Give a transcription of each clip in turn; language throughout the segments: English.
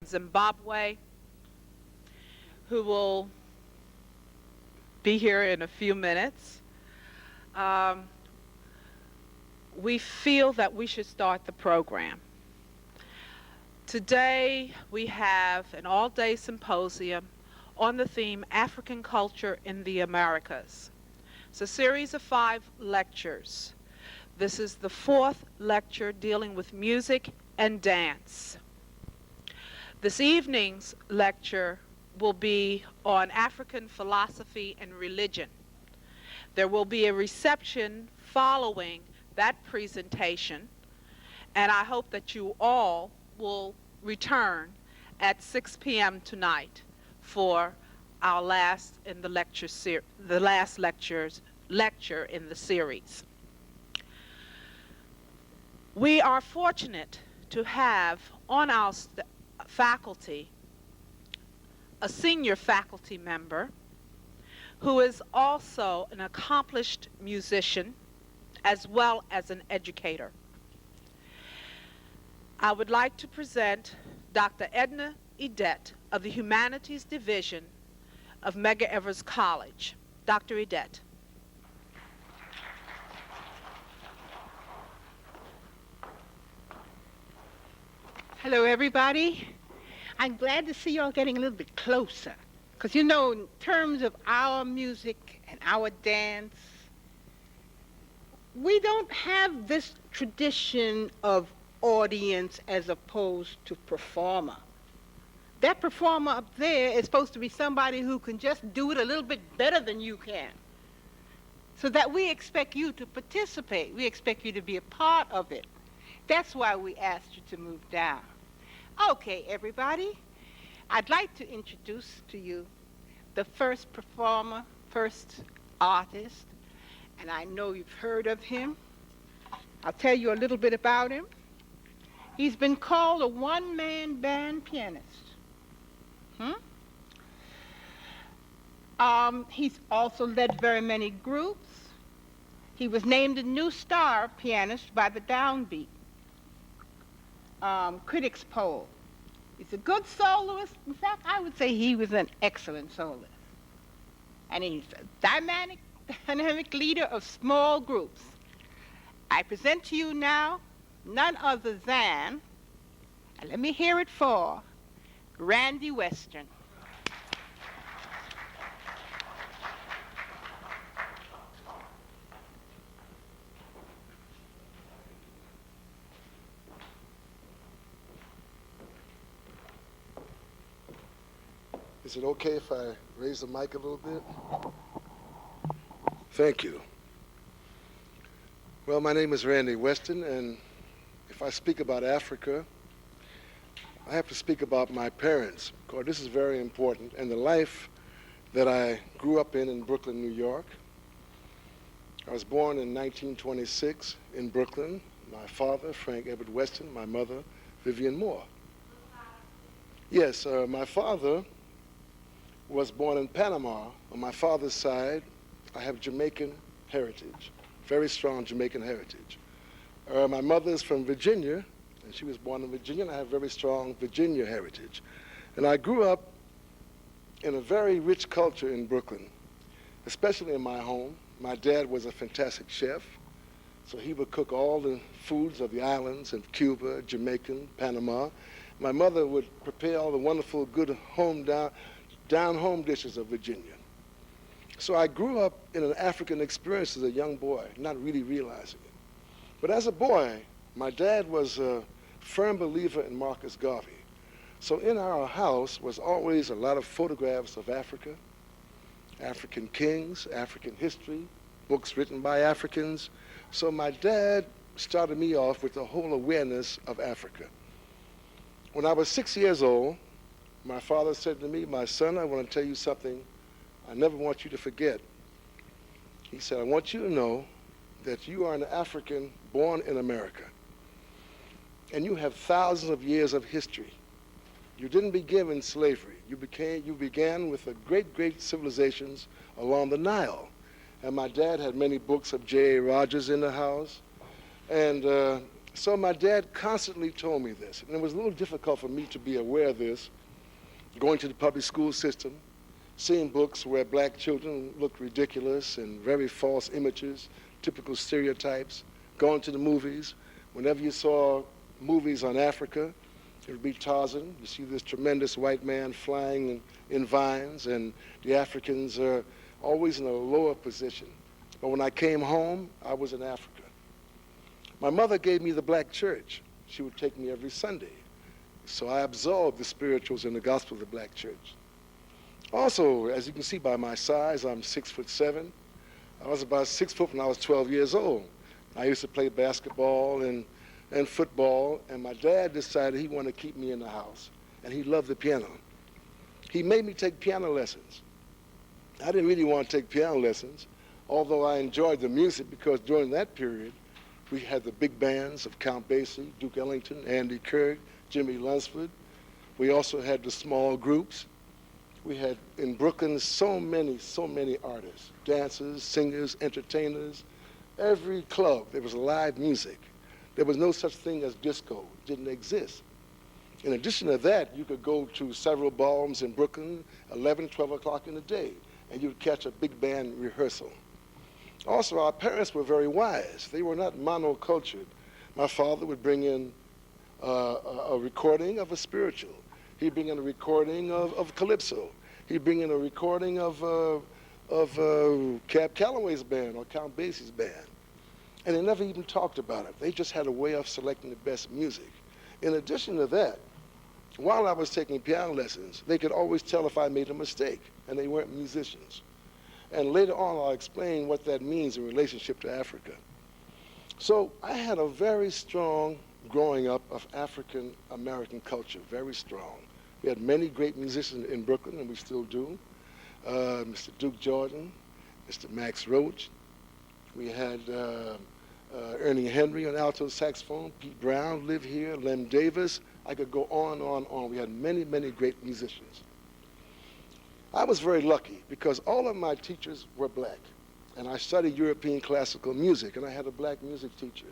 Zimbabwe, who will be here in a few minutes. We feel that we should start the program. Today we have an all-day symposium on the theme African Culture in the Americas. It's a series of 5 lectures. This is the 4th lecture dealing with music and dance. This evening's lecture will be on African philosophy and religion. There will be a reception following that presentation, and I hope that you all will return at 6 p.m. tonight for our last in the last lecture in the series. We are fortunate to have on our faculty a senior faculty member who is also an accomplished musician as well as an educator. I would like to present Dr. Edna Adnett of the Humanities Division of Medgar Evers College. Dr. Adnett. Hello, everybody. I'm glad to see you all getting a little bit closer. Because, you know, in terms of our music and our dance, we don't have this tradition of audience as opposed to performer. That performer up there is supposed to be somebody who can just do it a little bit better than you can. So that we expect you to participate. We expect you to be a part of it. That's why we asked you to move down. Okay, everybody. I'd like to introduce to you the first performer, first artist, and I know you've heard of him. I'll tell you a little bit about him. He's been called a one-man band pianist. He's also led very many groups. He was named a new star pianist by the Downbeat critics poll. He's a good soloist. In fact, I would say he was an excellent soloist. And he's a dynamic leader of small groups. I present to you now none other than, and let me hear it for, Randy Weston. Is it okay if I raise the mic a little bit? Thank you. Well, my name is Randy Weston, and if I speak about Africa, I have to speak about my parents, because this is very important, and the life that I grew up in Brooklyn, New York. I was born in 1926 in Brooklyn. My father, Frank Edward Weston, my mother, Vivian Moore. Yes, my father was born in Panama. On my father's side, I have Jamaican heritage, very strong Jamaican heritage. My mother is from Virginia, and she was born in Virginia, and I have very strong Virginia heritage. And I grew up in a very rich culture in Brooklyn, especially in my home. My dad was a fantastic chef, so he would cook all the foods of the islands of Cuba, Jamaican, Panama. My mother would prepare all the wonderful, good down-home dishes of Virginia. So I grew up in an African experience as a young boy, not really realizing it. But as a boy, my dad was a firm believer in Marcus Garvey. So in our house was always a lot of photographs of Africa, African kings, African history, books written by Africans. So my dad started me off with the whole awareness of Africa. When I was 6 years old, my father said to me, "My son, I want to tell you something I never want you to forget." He said, "I want you to know that you are an African born in America, and you have thousands of years of history. You didn't begin in slavery. You began with the great civilizations along the Nile." And my dad had many books of J.A. Rogers in the house. And So my dad constantly told me this, and it was a little difficult for me to be aware of this, going to the public school system, seeing books where black children looked ridiculous and very false images, typical stereotypes, going to the movies. Whenever you saw movies on Africa, it would be Tarzan. You see this tremendous white man flying in vines, and the Africans are always in a lower position. But when I came home, I was in Africa. My mother gave me the black church. She would take me every Sunday. So I absorbed the spirituals and the gospel of the black church. Also, as you can see by my size, I'm 6'7". I was about 6 foot when I was 12 years old. I used to play basketball and football, and my dad decided he wanted to keep me in the house, and he loved the piano. He made me take piano lessons. I didn't really want to take piano lessons, although I enjoyed the music, because during that period, we had the big bands of Count Basie, Duke Ellington, Andy Kirk, Jimmy Lunsford. We also had the small groups. We had in Brooklyn so many artists, dancers, singers, entertainers. Every club, there was live music. There was no such thing as disco. It didn't exist. In addition to that, you could go to several ballrooms in Brooklyn, 11, 12 o'clock in the day, and you'd catch a big band rehearsal. Also, our parents were very wise. They were not monocultured. My father would bring in a recording of a spiritual. He'd bring in a recording of Calypso. He'd bring in a recording of Cab Calloway's band or Count Basie's band. And they never even talked about it. They just had a way of selecting the best music. In addition to that, while I was taking piano lessons, they could always tell if I made a mistake, and they weren't musicians. And later on, I'll explain what that means in relationship to Africa. So I had a very strong growing up of African American culture, very strong. We had many great musicians in Brooklyn, and we still do. Mr. Duke Jordan, Mr. Max Roach. We had Ernie Henry on alto saxophone, Pete Brown lived here, Lem Davis. I could go on and on and on. We had many great musicians. I was very lucky because all of my teachers were black, and I studied European classical music, and I had a black music teacher.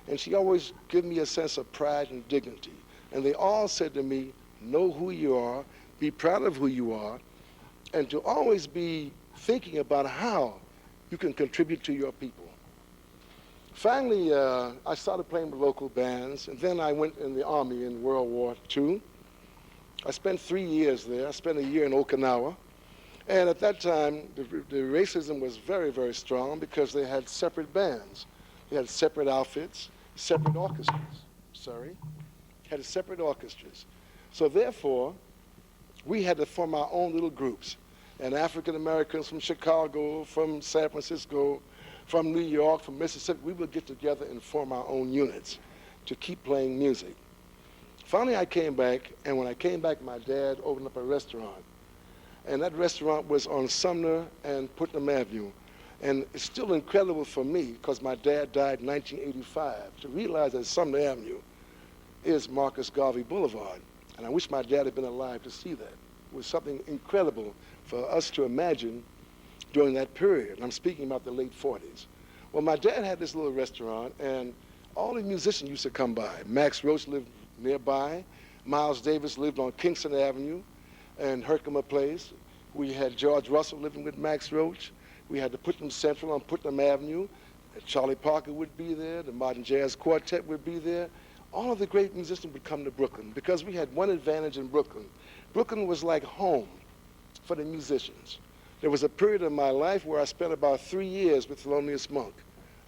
And she always gave me a sense of pride and dignity. And they all said to me, know who you are, be proud of who you are, and to always be thinking about how you can contribute to your people. Finally, I started playing with local bands, and then I went in the Army in World War II. I spent 3 years there. I spent a year in Okinawa. And at that time, the racism was very strong because they had separate bands. They had separate outfits, separate orchestras. Had separate orchestras. So therefore, we had to form our own little groups. And African Americans from Chicago, from San Francisco, from New York, from Mississippi, we would get together and form our own units to keep playing music. Finally, I came back, and when I came back, my dad opened up a restaurant. And that restaurant was on Sumner and Putnam Avenue. And it's still incredible for me, because my dad died in 1985, to realize that Sumner Avenue is Marcus Garvey Boulevard. And I wish my dad had been alive to see that. It was something incredible for us to imagine during that period. And I'm speaking about the late 40s. Well, my dad had this little restaurant, and all the musicians used to come by. Max Roach lived nearby. Miles Davis lived on Kingston Avenue and Herkimer Place. We had George Russell living with Max Roach. We had the Putnam Central on Putnam Avenue. Charlie Parker would be there. The Modern Jazz Quartet would be there. All of the great musicians would come to Brooklyn because we had one advantage in Brooklyn. Brooklyn was like home for the musicians. There was a period of my life where I spent about 3 years with Thelonious Monk.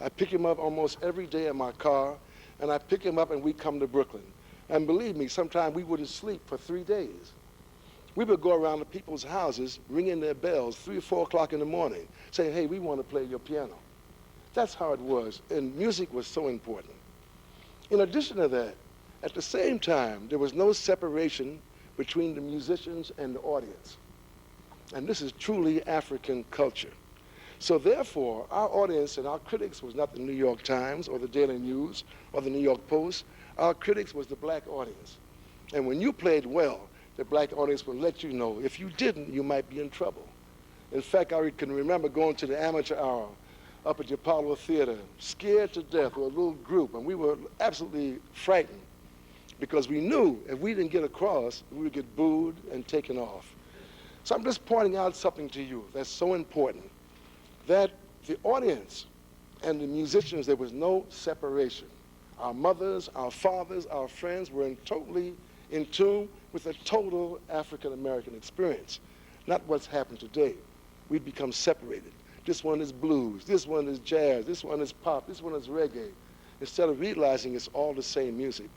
I pick him up almost every day in my car, and I pick him up and we come to Brooklyn. And believe me, sometimes we wouldn't sleep for 3 days. We would go around to people's houses, ringing their bells 3 or 4 o'clock in the morning, saying, hey, we want to play your piano. That's how it was, and music was so important. In addition to that, at the same time, there was no separation between the musicians and the audience. And this is truly African culture. So therefore, our audience and our critics was not the New York Times or the Daily News or the New York Post. Our critics was the black audience. And when you played well, the black audience would let you know. If you didn't, you might be in trouble. In fact, I can remember going to the amateur hour up at the Apollo Theater, scared to death with a little group, and we were absolutely frightened because we knew if we didn't get across, we would get booed and taken off. So I'm just pointing out something to you that's so important, that the audience and the musicians, there was no separation. Our mothers, our fathers, our friends were totally in tune with a total African-American experience, not what's happened today. We've become separated. This one is blues, this one is jazz, this one is pop, this one is reggae, instead of realizing it's all the same music.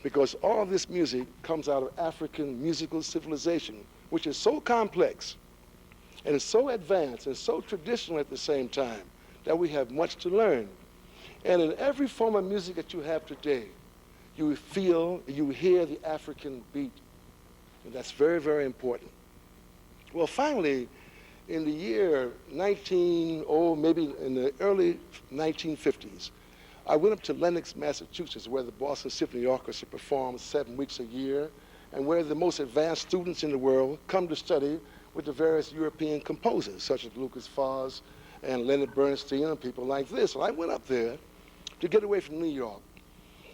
Because all this music comes out of African musical civilization, which is so complex and is so advanced and so traditional at the same time that we have much to learn. And in every form of music that you have today, you feel, you hear the African beat. And that's very, very important. Well, finally, in the year maybe in the early 1950s, I went up to Lenox, Massachusetts, where the Boston Symphony Orchestra performs 7 weeks a year, and where the most advanced students in the world come to study with the various European composers, such as Lucas Foss and Leonard Bernstein and people like this. And I went up there to get away from New York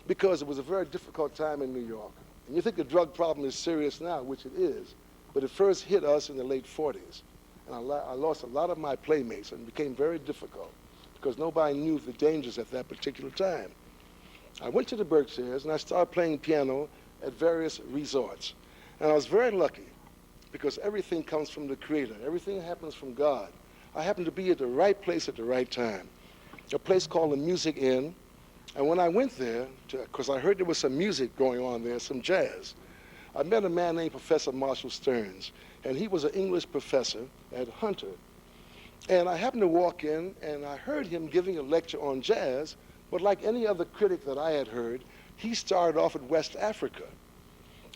because it was a very difficult time in New York. And you think the drug problem is serious now, which it is, but it first hit us in the late 40s. And I lost a lot of my playmates, and it became very difficult because nobody knew the dangers at that particular time. I went to the Berkshires, and I started playing piano at various resorts. And I was very lucky because everything comes from the Creator. Everything happens from God. I happened to be at the right place at the right time, a place called the Music Inn. And when I went there, because I heard there was some music going on there, some jazz, I met a man named Professor Marshall Stearns, and he was an English professor at Hunter. And I happened to walk in, and I heard him giving a lecture on jazz, but like any other critic that I had heard, he started off at West Africa.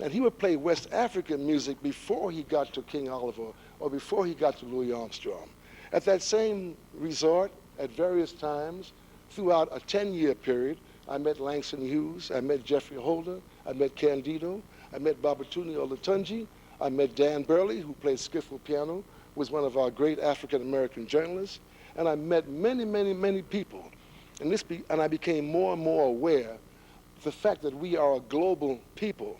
And he would play West African music before he got to King Oliver or before he got to Louis Armstrong. At that same resort, at various times, throughout a 10-year period, I met Langston Hughes, I met Jeffrey Holder, I met Candido, I met Babatunde Olatunji, I met Dan Burley, who played skiffle piano, was one of our great African-American journalists, and I met many, many, many people. And I became more and more aware of the fact that we are a global people.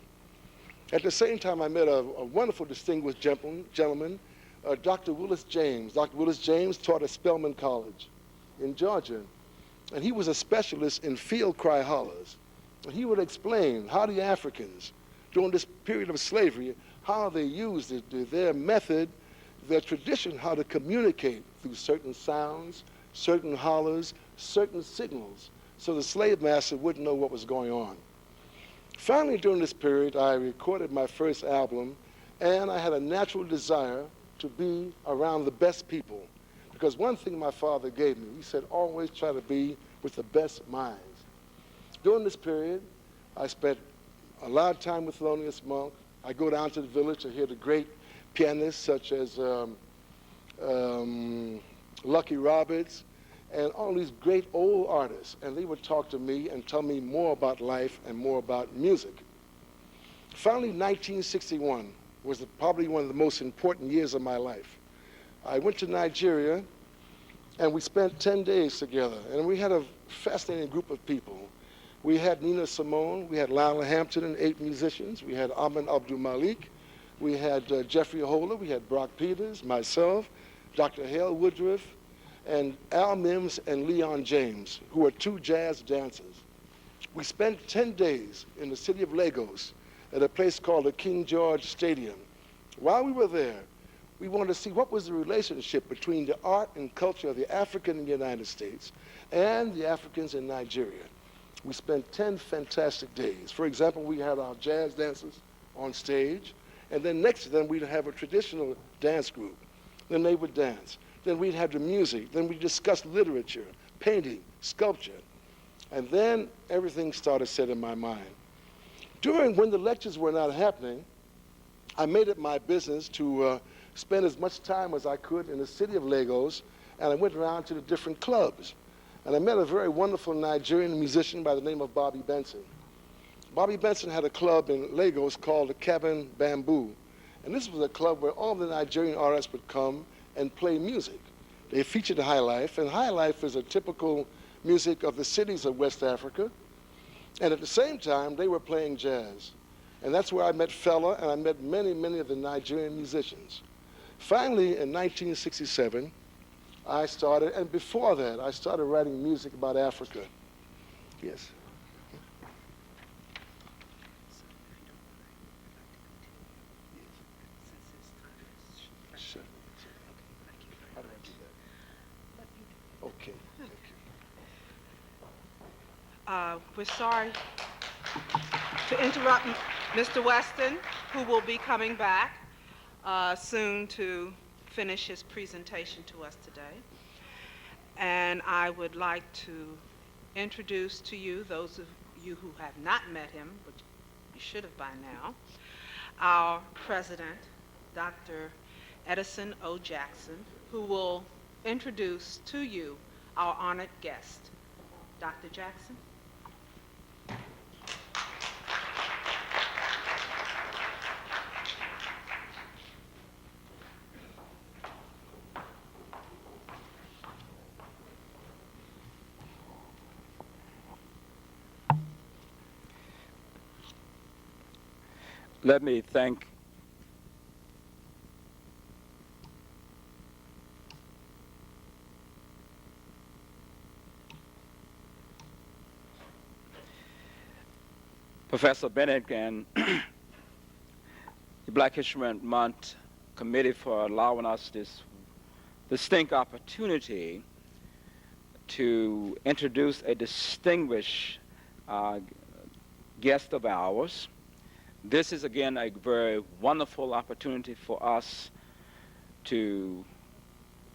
At the same time, I met a wonderful, distinguished gentleman, Dr. Willis James. Dr. Willis James taught at Spelman College in Georgia, and he was a specialist in field cry hollers. And he would explain how the Africans, during this period of slavery, how they used their method, their tradition, how to communicate through certain sounds, certain hollers, certain signals, so the slave master wouldn't know what was going on. Finally, during this period, I recorded my first album, and I had a natural desire to be around the best people. Because one thing my father gave me, he said, always try to be with the best minds. During this period, I spent a lot of time with Thelonious Monk. I go down to the village to hear the great pianists such as Lucky Roberts and all these great old artists. And they would talk to me and tell me more about life and more about music. Finally, 1961 was probably one of the most important years of my life. I went to Nigeria, and we spent 10 days together, and we had a fascinating group of people. We had Nina Simone, we had Lionel Hampton and 8 musicians, we had Ahmed Abdul Malik, we had Jeffrey Holder, we had Brock Peters, myself, Dr. Hale Woodruff, and Al Mims and Leon James, who were 2 jazz dancers. We spent 10 days in the city of Lagos at a place called the King George Stadium. While we were there, we wanted to see what was the relationship between the art and culture of the African in the United States and the Africans in Nigeria. We spent 10 fantastic days. For example, we had our jazz dancers on stage, and then next to them we'd have a traditional dance group. Then they would dance. Then we'd have the music. Then we'd discuss literature, painting, sculpture. And then everything started set in my mind. When the lectures were not happening, I made it my business to spend as much time as I could in the city of Lagos, and I went around to the different clubs. And I met a very wonderful Nigerian musician by the name of Bobby Benson. Bobby Benson had a club in Lagos called the Cabin Bamboo. And this was a club where all the Nigerian artists would come and play music. They featured high life, and high life is a typical music of the cities of West Africa. And at the same time, they were playing jazz. And that's where I met Fela, and I met many, many of the Nigerian musicians. Finally, in 1967, I started, and before that, I started writing music about Africa. Yes. Sure. How do I do that? Okay, thank you. We're sorry to interrupt Mr. Weston, who will be coming back soon to finish his presentation to us today. And I would like to introduce to you, those of you who have not met him, which you should have by now, our president, Dr. Edison O. Jackson, who will introduce to you our honored guest. Dr. Jackson. Let me thank Professor Bennett and the Black History Month Committee for allowing us this distinct opportunity to introduce a distinguished guest of ours. This is, again, a very wonderful opportunity for us to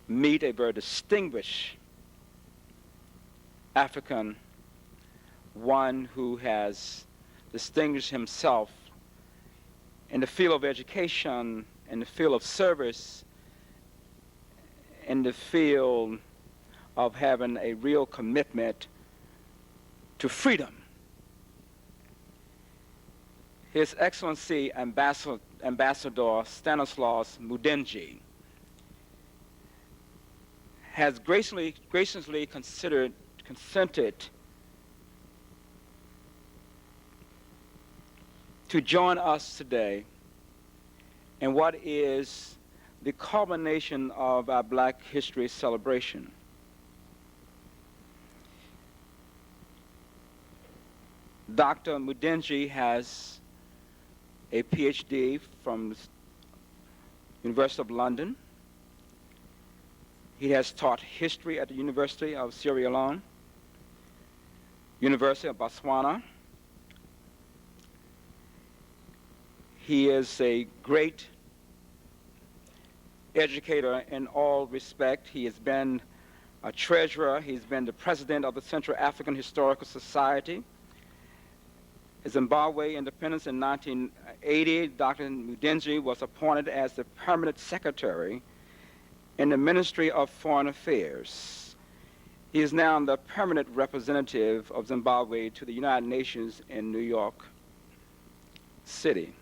meet a very distinguished African, one who has distinguished himself in the field of education, in the field of service, in the field of having a real commitment to freedom. His Excellency Ambassador Stanislaus Mudenge has graciously consented to join us today in what is the culmination of our Black History celebration. Dr. Mudenge has a PhD from the University of London. He has taught history at the University of Sierra Leone, University of Botswana. He is a great educator in all respect. He has been a treasurer. He's been the president of the Central African Historical Society. Zimbabwe independence in 1980, Dr. Mudenge was appointed as the permanent secretary in the Ministry of Foreign Affairs. He is now the permanent representative of Zimbabwe to the United Nations in New York City.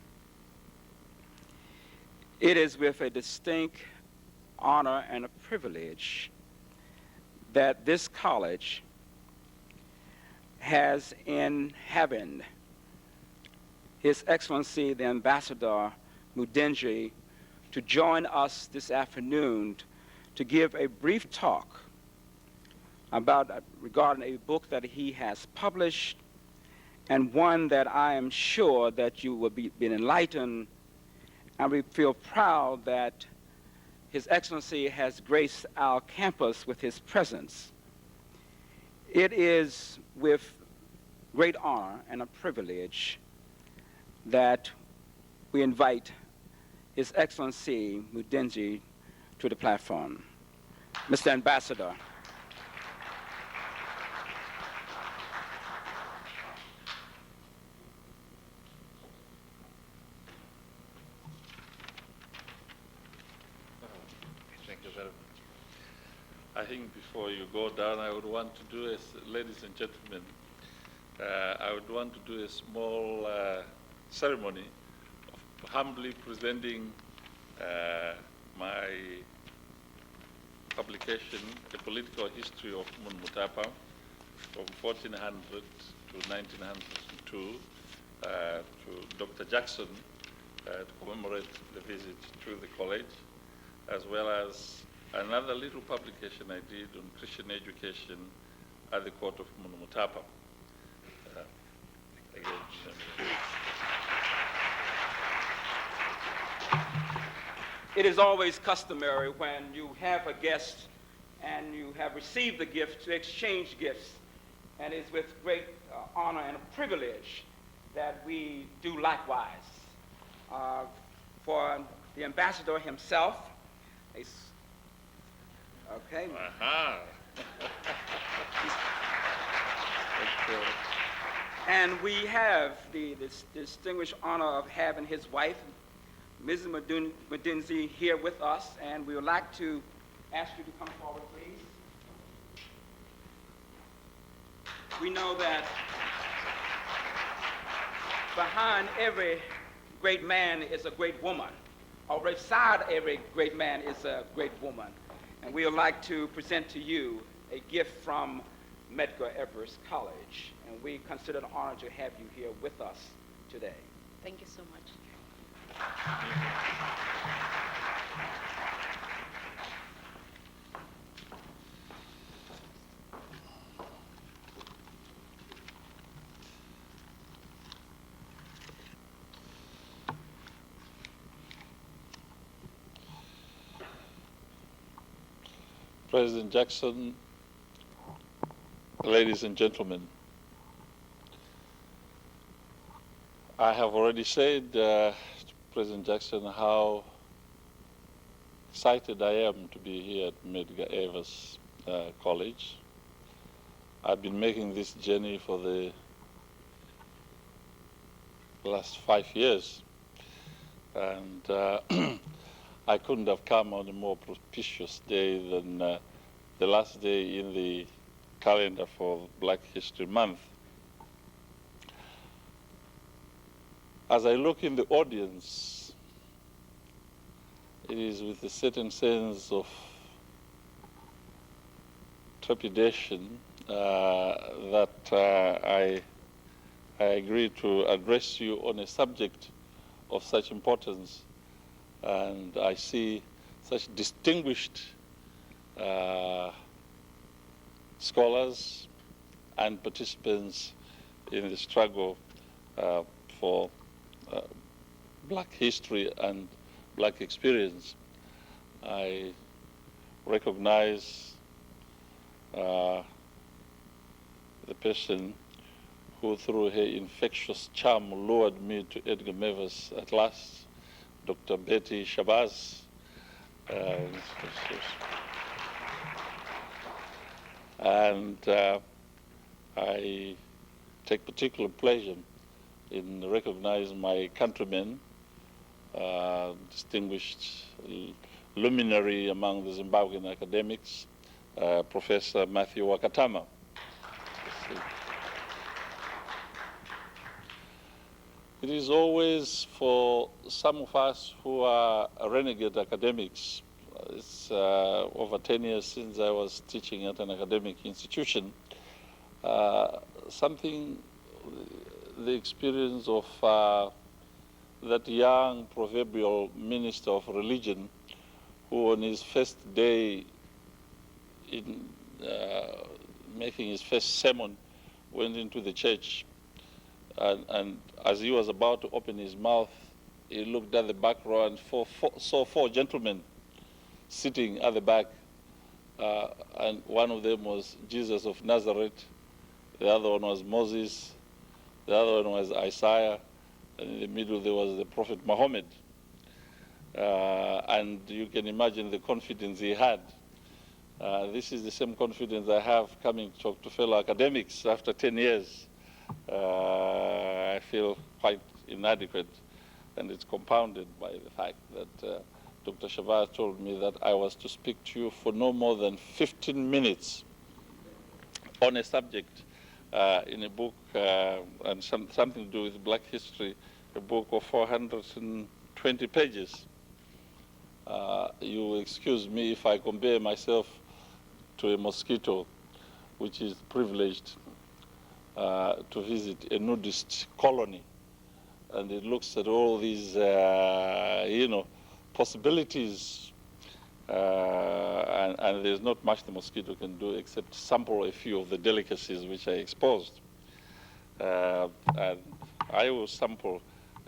It is with a distinct honor and a privilege that this college has in heaven His Excellency, the Ambassador Mudenge, to join us this afternoon to give a brief talk regarding a book that he has published, and one that I am sure that you will be enlightened, and we feel proud that His Excellency has graced our campus with his presence. It is with great honor and a privilege that we invite His Excellency Mudenge to the platform. Mr. Ambassador. Thank you very much. I think before you go down, I would want to do, ladies and gentlemen, I would want to do a small ceremony of humbly presenting my publication, A Political History of Mutapa from 1400 to 1902 to Dr. Jackson to commemorate the visit to the college, as well as another little publication I did on Christian education at the court of Mutapa. It is always customary when you have a guest and you have received the gift to exchange gifts. And it's with great honor and privilege that we do likewise. For the ambassador himself, okay. Aha. And we have the distinguished honor of having his wife, Mrs. Mudenge, here with us, and we would like to ask you to come forward, please. We know that behind every great man is a great woman, or beside every great man is a great woman. And we would like to present to you a gift from Medgar Evers College, and we consider it an honor to have you here with us today. Thank you so much. President Jackson, ladies and gentlemen, I have already said to President Jackson how excited I am to be here at Medgar Evers College. I've been making this journey for the last 5 years, and I couldn't have come on a more propitious day than the last day in the calendar for Black History Month. As I look in the audience, it is with a certain sense of trepidation that I agree to address you on a subject of such importance. And I see such distinguished scholars and participants in the struggle for Black history and Black experience. I recognize the person who, through her infectious charm, lured me to Edgar Evers at last, Dr. Betty Shabazz. And I take particular pleasure in recognizing my countrymen, distinguished luminary among the Zimbabwean academics, Professor Matthew Wakatama. It is always for some of us who are renegade academics. It's over 10 years since I was teaching at an academic institution. The experience of that young proverbial minister of religion who on his first day in making his first sermon went into the church, and as he was about to open his mouth, he looked at the back row and saw four gentlemen sitting at the back, and one of them was Jesus of Nazareth, the other one was Moses, the other one was Isaiah, and in the middle there was the Prophet Muhammad. And you can imagine the confidence he had. This is the same confidence I have coming to talk to fellow academics after 10 years. I feel quite inadequate, and it's compounded by the fact that Dr. Shabazz told me that I was to speak to you for no more than 15 minutes on a subject in a book and something to do with Black history, a book of 420 pages. You will excuse me if I compare myself to a mosquito which is privileged to visit a nudist colony. And it looks at all these, possibilities, and there's not much the mosquito can do except sample a few of the delicacies which I exposed. And I will sample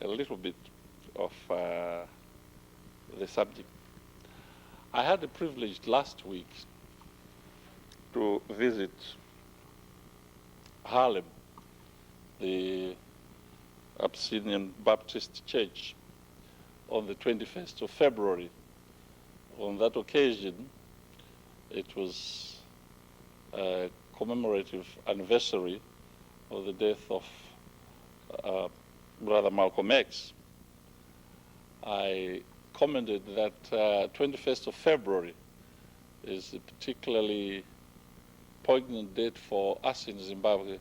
a little bit of the subject. I had the privilege last week to visit Harlem, the Abyssinian Baptist Church, on the 21st of February. On that occasion, it was a commemorative anniversary of the death of Brother Malcolm X. I commented that 21st of February is a particularly poignant date for us in Zimbabwe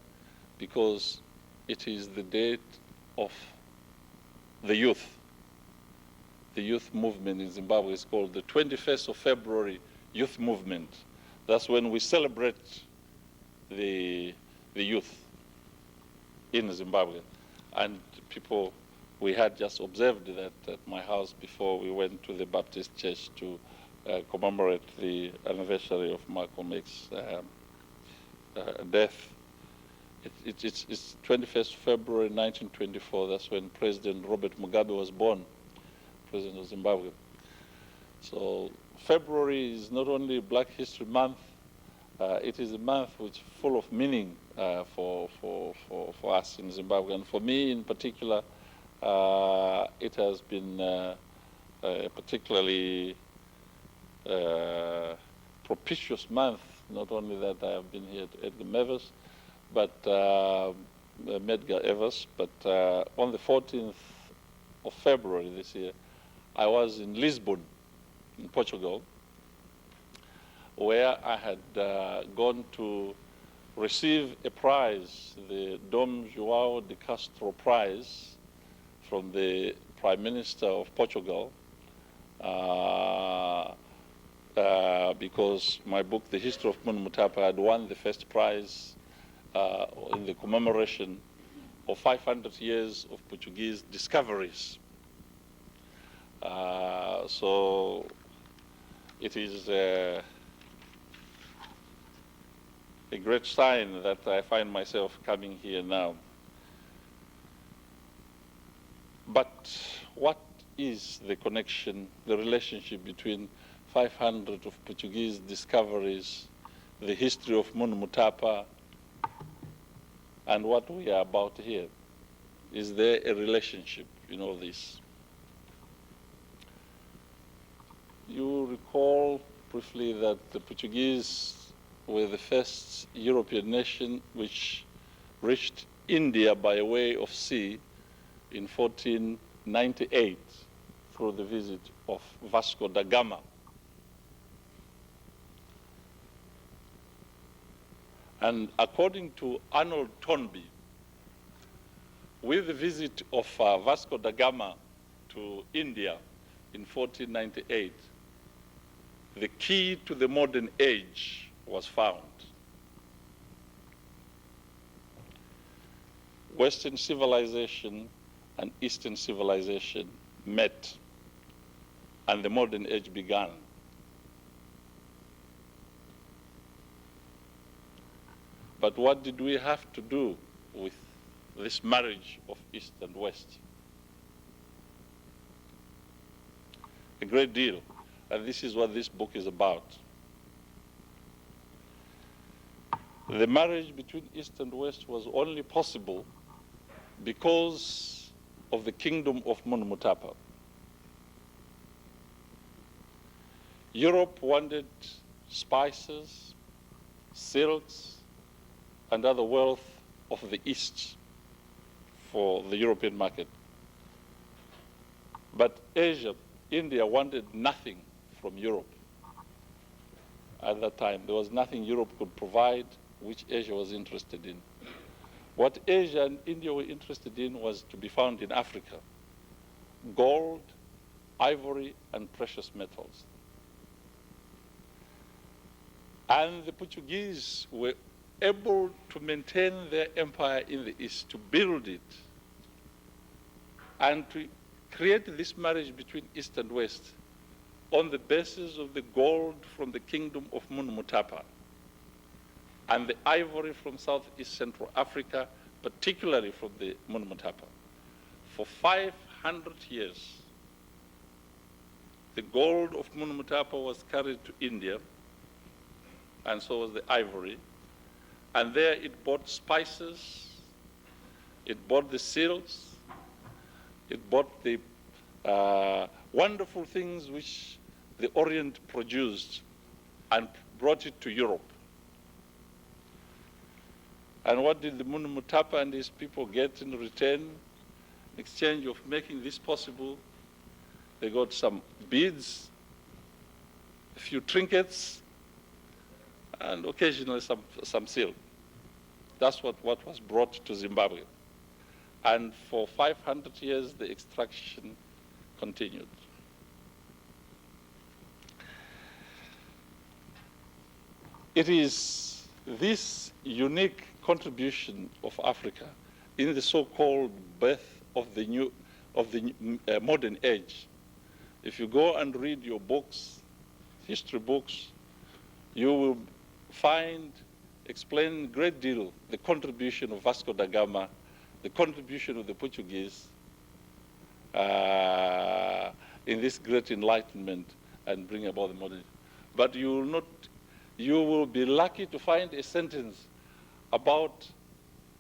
because it is the date of the youth. The youth movement in Zimbabwe is called the 21st of February Youth Movement. That's when we celebrate the youth in Zimbabwe. And people, we had just observed that at my house before we went to the Baptist church to commemorate the anniversary of Malcolm X's death. It's 21st February 1924. That's when President Robert Mugabe was born, President of Zimbabwe. So February is not only Black History Month, it is a month which is full of meaning for us in Zimbabwe. And for me in particular, it has been a particularly propitious month, not only that I have been here at Edgar Evers, but Medgar Evers, but on the 14th of February this year, I was in Lisbon, in Portugal, where I had gone to receive a prize, the Dom João de Castro Prize, from the Prime Minister of Portugal, because my book, The History of Mutapa, had won the first prize in the commemoration of 500 years of Portuguese discoveries. So it is a great sign that I find myself coming here now. But what is the connection, the relationship between 500 of Portuguese discoveries, the history of Mutapa, and what we are about here? Is there a relationship in all this? You recall briefly that the Portuguese were the first European nation which reached India by way of sea in 1498 through the visit of Vasco da Gama. And according to Arnold Toynbee, with the visit of Vasco da Gama to India in 1498, the key to the modern age was found. Western civilization and Eastern civilization met, and the modern age began. But what did we have to do with this marriage of East and West? A great deal, and this is what this book is about. The marriage between East and West was only possible because of the kingdom of Mutapa. Europe wanted spices, silks, and other wealth of the East for the European market. But Asia, India wanted nothing from Europe. At that time, there was nothing Europe could provide which Asia was interested in. What Asia and India were interested in was to be found in Africa. Gold ivory, and precious metals. And the Portuguese were able to maintain their empire in the East, to build it, and to create this marriage between East and West on the basis of the gold from the kingdom of Mutapa and the ivory from Southeast Central Africa, particularly from the Mutapa. For 500 years, the gold of Mutapa was carried to India, and so was the ivory. And there it bought spices, it bought the silks, it bought the wonderful things which the Orient produced and brought it to Europe. And what did the Mutapa and his people get in return? In exchange of making this possible, they got some beads, a few trinkets, and occasionally some silk. That's what was brought to Zimbabwe. And for 500 years, the extraction continued. It is this unique contribution of Africa in the so-called birth of the modern age. If you go and read your books, history books, you will find explain a great deal the contribution of Vasco da Gama, the contribution of the Portuguese in this great enlightenment and bring about the modern. But you will be lucky to find a sentence about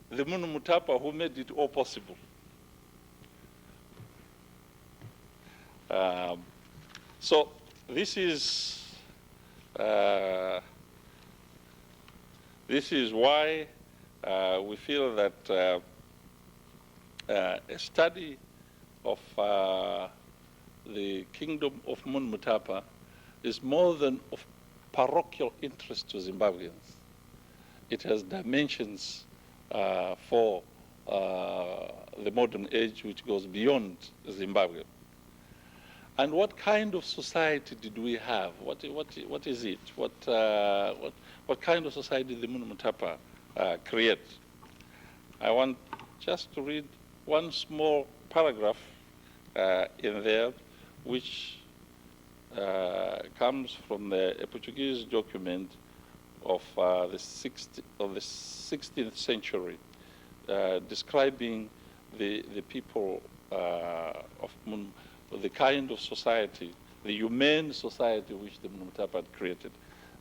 the Mutapa who made it all possible. So this is why we feel that a study of the kingdom of Mutapa is more than of parochial interest to Zimbabweans. It has dimensions for the modern age which goes beyond Zimbabwe. And what kind of society did we have? What is it? What kind of society did the Mutapa create? I want just to read one small paragraph in there, which comes from a Portuguese document of the 16th century, describing the people of the kind of society, the humane society which the Mutapa had created.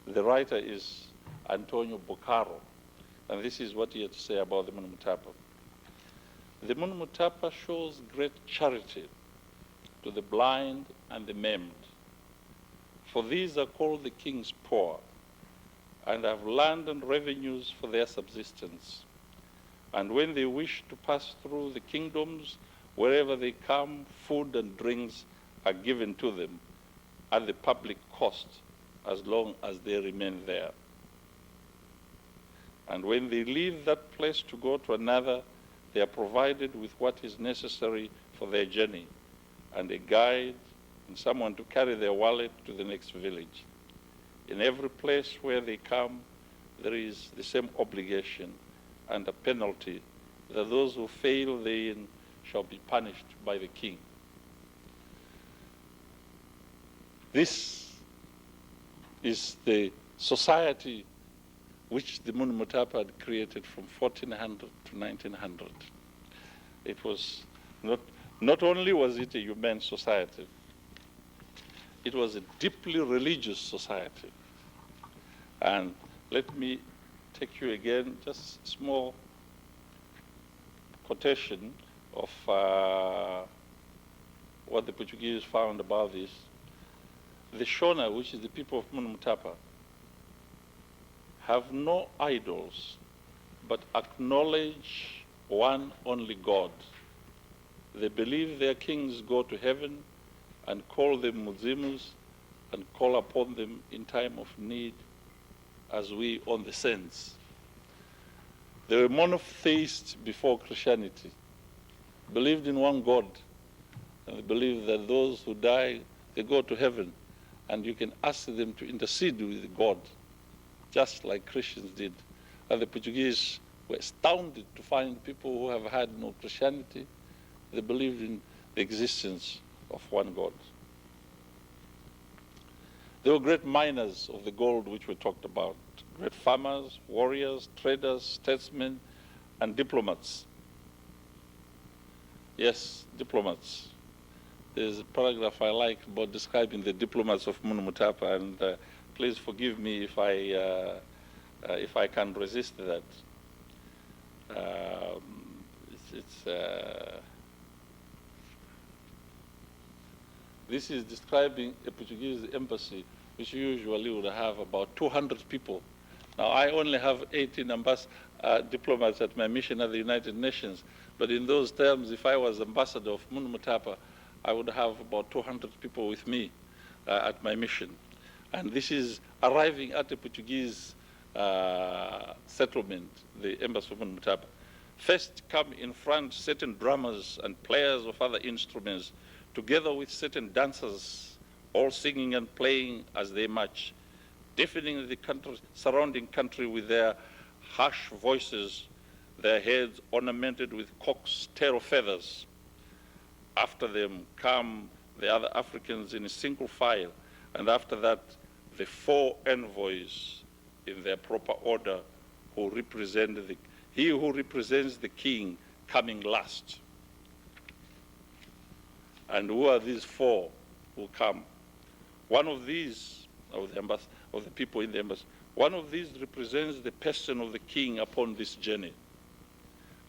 The writer is Antonio Boccaro, and this is what he had to say about the Mutapa. The Mutapa shows great charity to the blind and the maimed, for these are called the king's poor, and have land and revenues for their subsistence. And when they wish to pass through the kingdoms, wherever they come, food and drinks are given to them at the public cost, as long as they remain there. And when they leave that place to go to another, they are provided with what is necessary for their journey, and a guide and someone to carry their wallet to the next village. In every place where they come, there is the same obligation and a penalty that those who fail therein shall be punished by the king. This is the society which the Mutapa had created from 1400 to 1900. It was not only was it a humane society, it was a deeply religious society. And let me take you again, just a small quotation of what the Portuguese found about this. The Shona, which is the people of Mutapa, have no idols, but acknowledge one only God. They believe their kings go to heaven and call them Muzimus and call upon them in time of need, as we on the saints. They were monotheists before Christianity, believed in one God, And they believe that those who die, they go to heaven, and you can ask them to intercede with God, just like Christians did. And the Portuguese were astounded to find people who have had no Christianity. They believed in the existence of one God. They were great miners of the gold which we talked about, great farmers, warriors, traders, statesmen, and diplomats. Yes, diplomats. There's a paragraph I like about describing the diplomats of Mutapa, and please forgive me if I can resist that. This is describing a Portuguese embassy, which usually would have about 200 people. Now, I only have 18 diplomats at my mission at the United Nations, but in those terms, if I was ambassador of Mutapa, I would have about 200 people with me at my mission. And this is arriving at a Portuguese settlement, the embassy of Mutapa. First come in front certain drummers and players of other instruments, together with certain dancers, all singing and playing as they march, deafening the surrounding country with their harsh voices, their heads ornamented with cock's tail feathers. After them come the other Africans in a single file, and after that, the 4 envoys in their proper order who represent he who represents the king coming last. And who are these 4 who come? One of these, of the people in the embassy, one of these represents the person of the king upon this journey.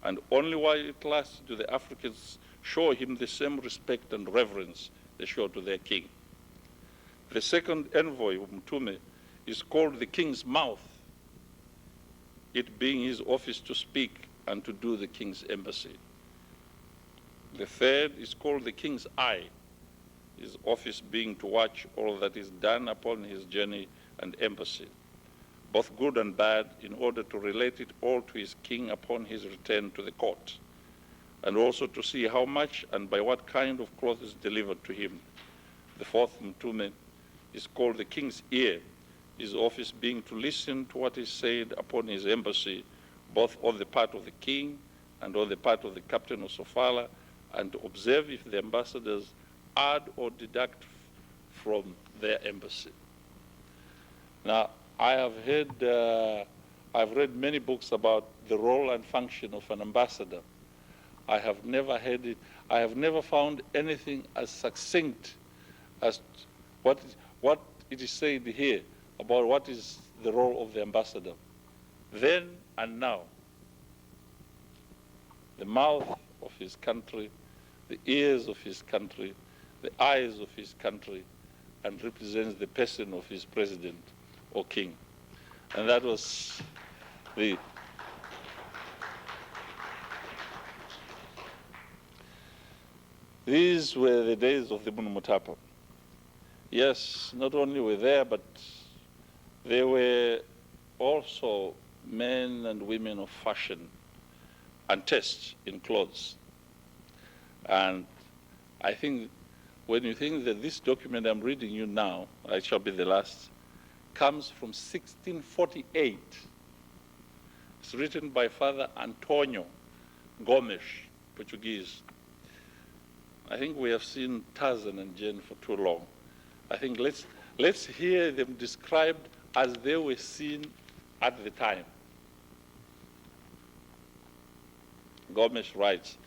And only while it lasts do the Africans show him the same respect and reverence they show to their king. The second envoy, Mtume, is called the king's mouth, it being his office to speak and to do the king's embassy. The third is called the king's eye, his office being to watch all that is done upon his journey and embassy, both good and bad, in order to relate it all to his king upon his return to the court, and also to see how much and by what kind of cloth is delivered to him. The fourth, Mtume, is called the king's ear, his office being to listen to what is said upon his embassy, both on the part of the king and on the part of the captain of Sofala, and to observe if the ambassadors add or deduct from their embassy. Now, I've read many books about the role and function of an ambassador. I have never found anything as succinct as what it is said here about what is the role of the ambassador. Then and now, the mouth of his country, the ears of his country, the eyes of his country, and represents the person of his president or king. And that was these were the days of the Mutapa. Yes, not only were there, but there were also men and women of fashion and taste in clothes. And I think when you think that this document I'm reading you now, it shall be the last, comes from 1648. It's written by Father Antonio Gomes, Portuguese. I think we have seen Tarzan and Jane for too long. I think let's hear them described as they were seen at the time. Gomes writes,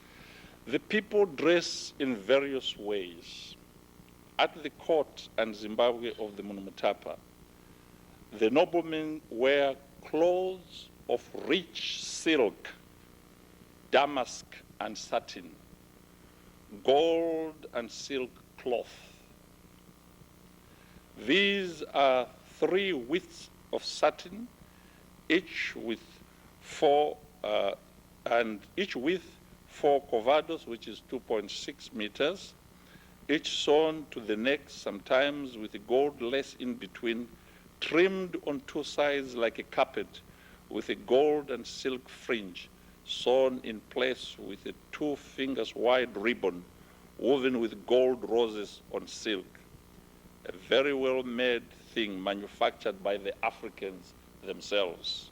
the people dress in various ways. At the court and Zimbabwe of the Mutapa, the noblemen wear clothes of rich silk, damask and satin, gold and silk cloth. These are 3 widths of satin, each with 4 corvados, which is 2.6 meters, each sewn to the neck, sometimes with a gold lace in between, trimmed on 2 sides like a carpet, with a gold and silk fringe, sewn in place with a 2 fingers wide ribbon, woven with gold roses on silk, a very well-made thing manufactured by the Africans themselves.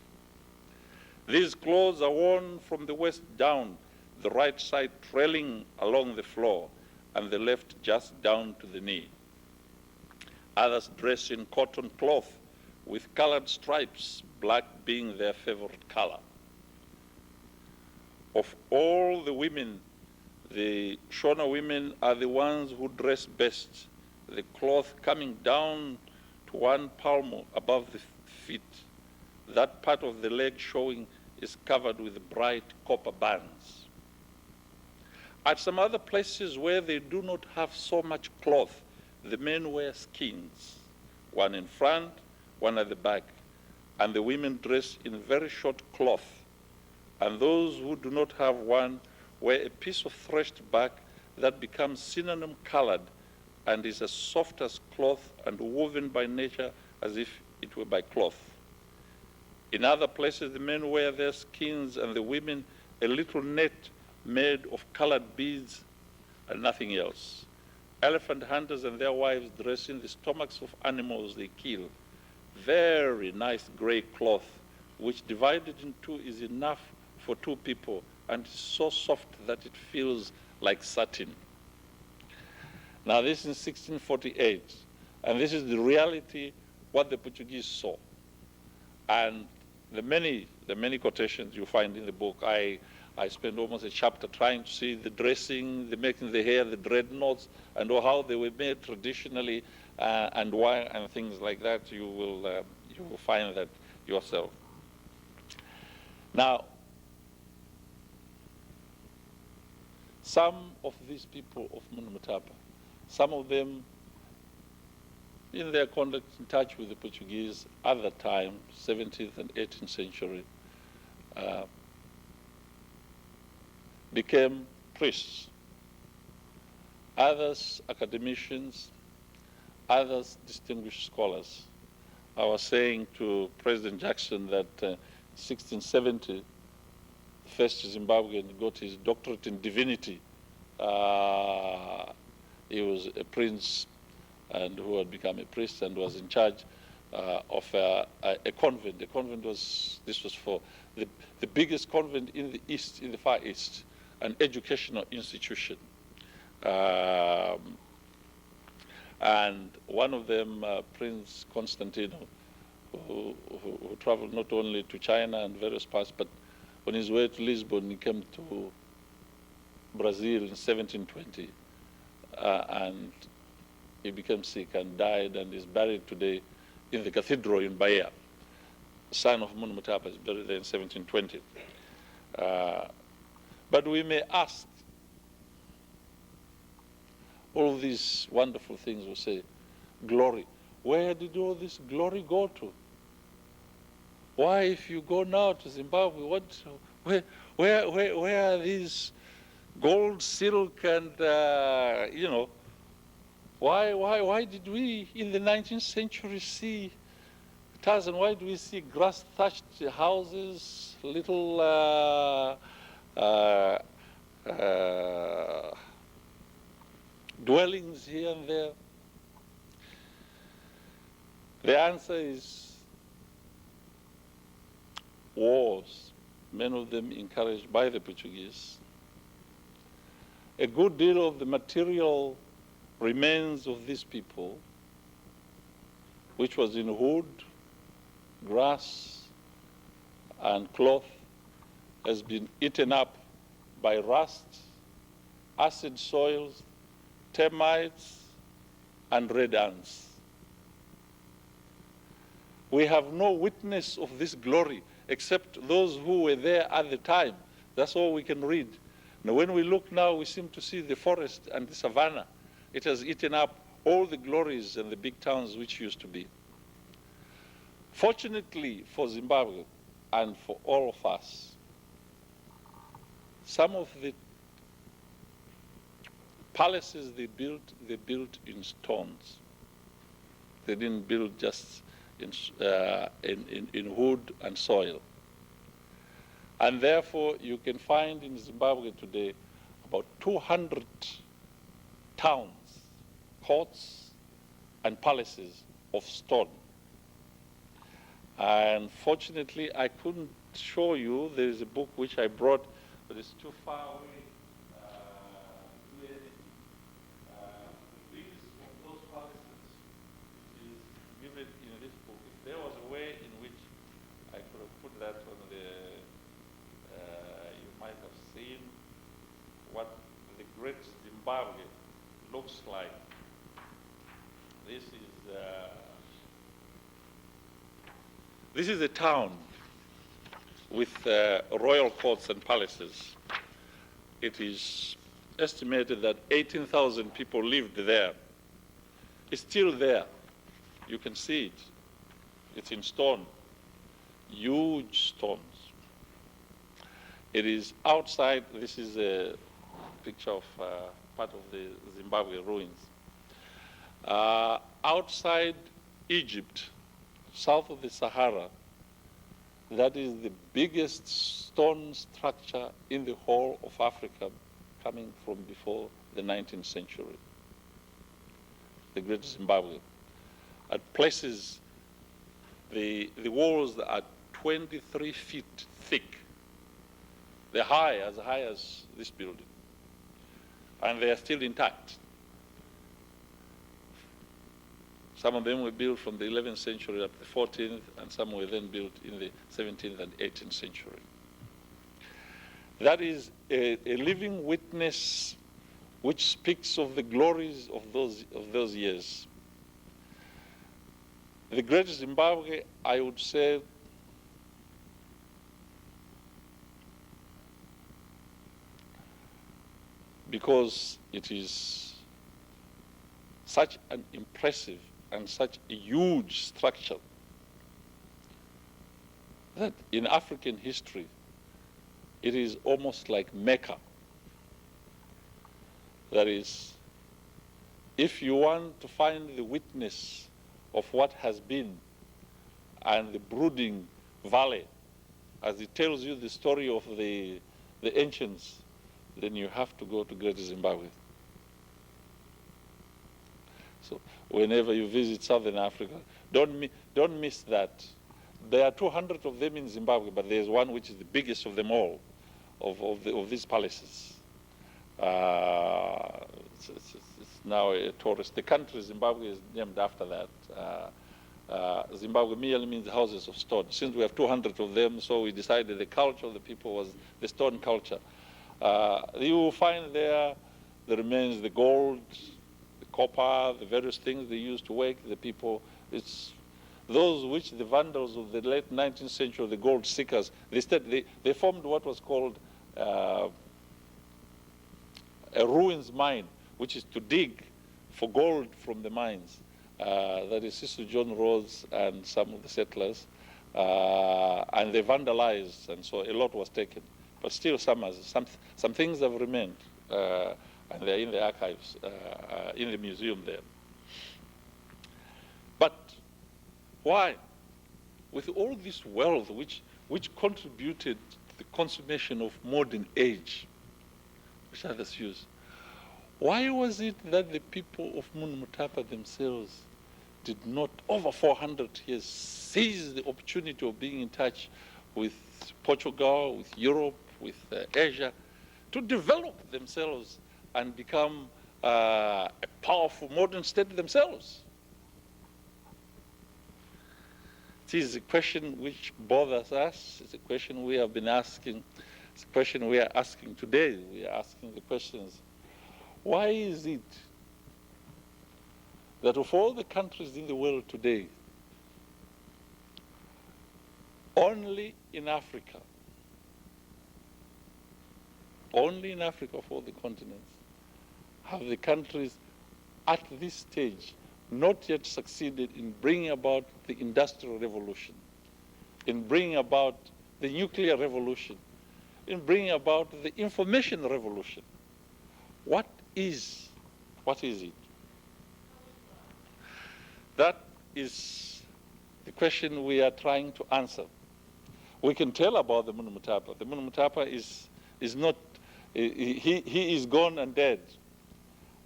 These clothes are worn from the waist down, the right side trailing along the floor, and the left just down to the knee. Others dress in cotton cloth with colored stripes, black being their favorite color. Of all the women, the Shona women are the ones who dress best, the cloth coming down to one palm above the feet. That part of the leg showing is covered with bright copper bands. At some other places where they do not have so much cloth, the men wear skins, one in front, one at the back, and the women dress in very short cloth. And those who do not have one wear a piece of threshed bark that becomes cinnamon colored and is as soft as cloth and woven by nature as if it were by cloth. In other places, the men wear their skins and the women a little net made of colored beads and nothing else. Elephant hunters and their wives dress in the stomachs of animals they kill. Very nice gray cloth, which divided in two is enough for two people and is so soft that it feels like satin. Now this is 1648, and this is the reality, what the Portuguese saw. And the many quotations you find in the book, I spent almost a chapter trying to see the dressing, the making the hair, the dreadnoughts, and how they were made traditionally, and why, and things like that. You will find that yourself. Now, some of these people of Mutapa, some of them in their conduct in touch with the Portuguese at the time, 17th and 18th century, became priests, others academicians, others distinguished scholars. I was saying to President Jackson that 1670, the first Zimbabwean got his doctorate in divinity. He was a prince and who had become a priest and was in charge of a convent. The convent was for the biggest convent in the East, in the Far East, an educational institution. And one of them, Prince Constantino, who traveled not only to China and various parts, but on his way to Lisbon, he came to Brazil in 1720, and he became sick and died and is buried today in the cathedral in Bahia. Son of Mutapa is buried there in 1720. But we may ask, all these wonderful things we say, glory. Where did all this glory go to? Why, if you go now to Zimbabwe, where are these gold, silk, and why did we in the 19th century see Tarzan? Why do we see grass-thatched houses, little dwellings here and there? The answer is wars, many of them encouraged by the Portuguese. A good deal of the material remains of these people, which was in wood, grass, and cloth, has been eaten up by rust, acid soils, termites, and red ants. We have no witness of this glory except those who were there at the time. That's all we can read. Now, when we look now, we seem to see the forest and the savanna. It has eaten up all the glories and the big towns which used to be. Fortunately for Zimbabwe and for all of us, some of the palaces they built in stones. They didn't build just in wood and soil. And therefore, you can find in Zimbabwe today about 200 towns, courts, and palaces of stone. And fortunately, I couldn't show you. There is a book which I brought, but it's too far away. The biggest of those palaces is given in this book. If there was a way in which I could have put that on the, you might have seen what the Great Zimbabwe looks like. This is a town with royal courts and palaces. It is estimated that 18,000 people lived there. It's still there. You can see it. It's in stone, huge stones. It is outside. This is a picture of part of the Zimbabwe ruins. Outside Egypt, south of the Sahara, that is the biggest stone structure in the whole of Africa, coming from before the 19th century, the Great Zimbabwe. At places, the walls are 23 feet thick. They're high as this building, and they are still intact. Some of them were built from the 11th century up to the 14th, and some were then built in the 17th and 18th century. That is a living witness which speaks of the glories of those years. The Great Zimbabwe, I would say, because it is such an impressive and such a huge structure that in African history, it is almost like Mecca. That is, if you want to find the witness of what has been and the brooding valley, as it tells you the story of the ancients, then you have to go to Great Zimbabwe. So whenever you visit Southern Africa, don't miss that. There are 200 of them in Zimbabwe, but there's one which is the biggest of them all, of these palaces. It's now a tourist. The country Zimbabwe is named after that. Zimbabwe merely means houses of stone. Since we have 200 of them, so we decided the culture of the people was the stone culture. You will find there the remains, the gold, the copper, the various things they used to wake the people. It's those which the Vandals of the late 19th century, the gold seekers, they formed what was called a ruins mine, which is to dig for gold from the mines. That is Sister John Rhodes and some of the settlers, and they vandalized, and so a lot was taken. But still some things have remained, and they're in the archives, in the museum there. But why? With all this wealth which contributed to the consummation of modern age, which others use, why was it that the people of Mutapa themselves did not, over 400 years, seize the opportunity of being in touch with Portugal, with Europe, with Asia, to develop themselves and become a powerful modern state themselves? It is a question which bothers us. It's a question we have been asking. It's a question we are asking today. We are asking the questions. Why is it that of all the countries in the world today, only in Africa of all the continents, have the countries at this stage not yet succeeded in bringing about the Industrial Revolution, in bringing about the nuclear revolution, in bringing about the information revolution? What is it? That is the question we are trying to answer. We can tell about the Mutapa. The Mutapa is not, he is gone and dead.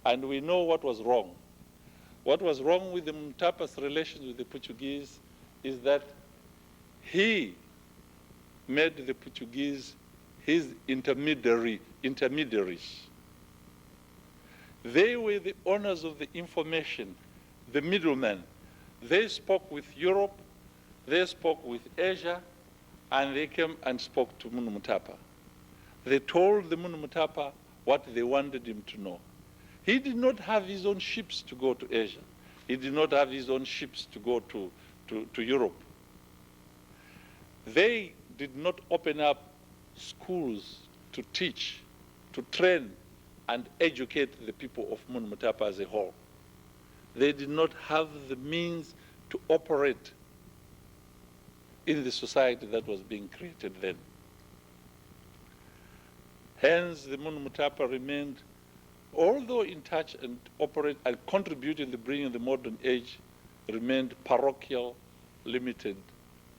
And we know what was wrong. What was wrong with the Mutapa's relations with the Portuguese is that he made the Portuguese his intermediaries. They were the owners of the information, the middlemen. They spoke with Europe, they spoke with Asia, and they came and spoke to Mutapa. They told the Mutapa what they wanted him to know. He did not have his own ships to go to Asia. He did not have his own ships to go to Europe. They did not open up schools to teach, to train, and educate the people of Mutapa as a whole. They did not have the means to operate in the society that was being created then. Hence, the Mutapa remained, although in touch and operate and contribute in the bringing of the modern age, remained parochial, limited,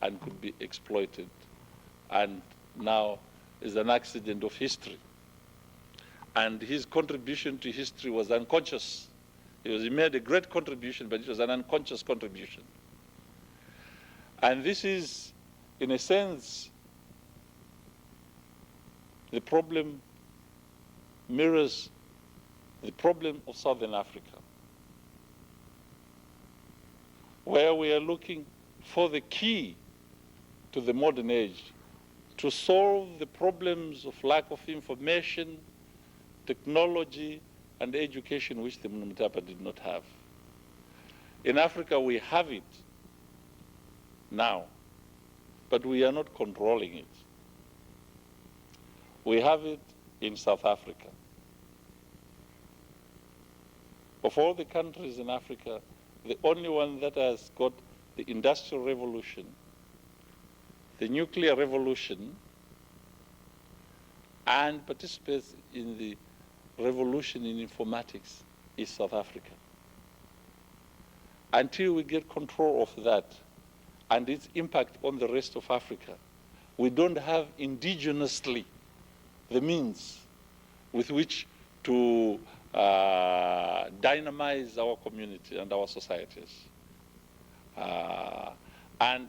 and could be exploited, and now is an accident of history. And his contribution to history was unconscious. He made a great contribution, but it was an unconscious contribution. And this is, in a sense, the problem mirrors the problem of Southern Africa, where we are looking for the key to the modern age to solve the problems of lack of information, technology, and education which the Mutapa did not have. In Africa, we have it now, but we are not controlling it. We have it in South Africa. Of all the countries in Africa, the only one that has got the Industrial Revolution, the nuclear revolution, and participates in the revolution in informatics is South Africa. Until we get control of that and its impact on the rest of Africa, we don't have indigenously the means with which to dynamize our community and our societies. And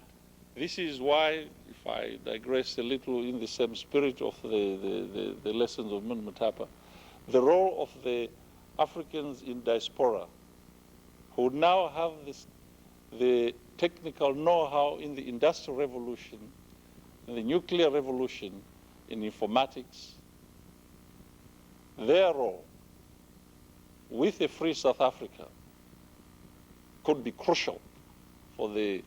this is why, if I digress a little in the same spirit of the lessons of Mutapa, the role of the Africans in diaspora, who now have the technical know-how in the Industrial Revolution, in the nuclear revolution, in informatics, their role with a free South Africa could be crucial for the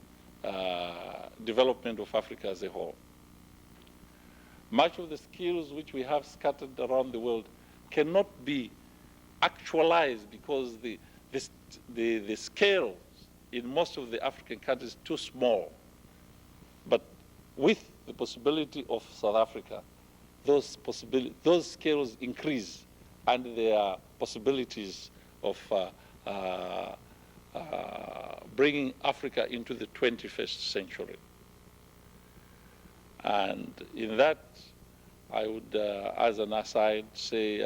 development of Africa as a whole. Much of the skills which we have scattered around the world cannot be actualized because the scales in most of the African countries is too small. But with the possibility of South Africa, those scales increase, and there are possibilities of bringing Africa into the 21st century. And in that, I would, as an aside, say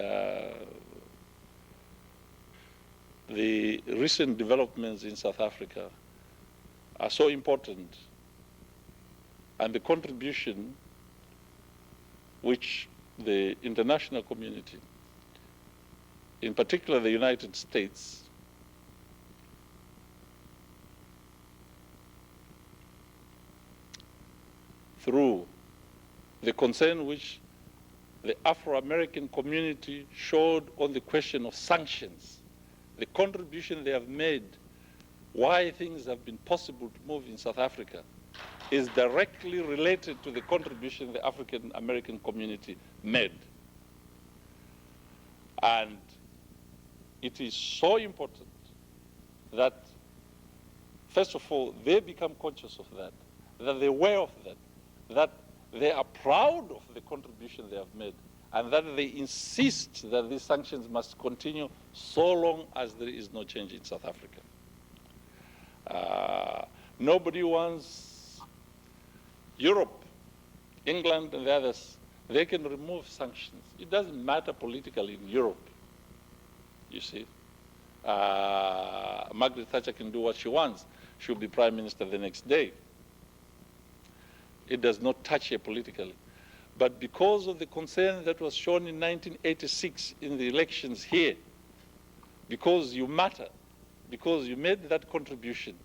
the recent developments in South Africa are so important, and the contribution which the international community, in particular the United States, through the concern which the Afro-American community showed on the question of sanctions, the contribution they have made, why things have been possible to move in South Africa, is directly related to the contribution the African-American community made. And it is so important that, first of all, they become conscious of that they're aware of that they are proud of the contribution they have made, and that they insist that these sanctions must continue so long as there is no change in South Africa. Nobody wants Europe, England, and the others. They can remove sanctions. It doesn't matter politically in Europe. you see. Margaret Thatcher can do what she wants. She'll be prime minister the next day. It does not touch her politically. But because of the concern that was shown in 1986 in the elections here, because you matter, because you made that contribution,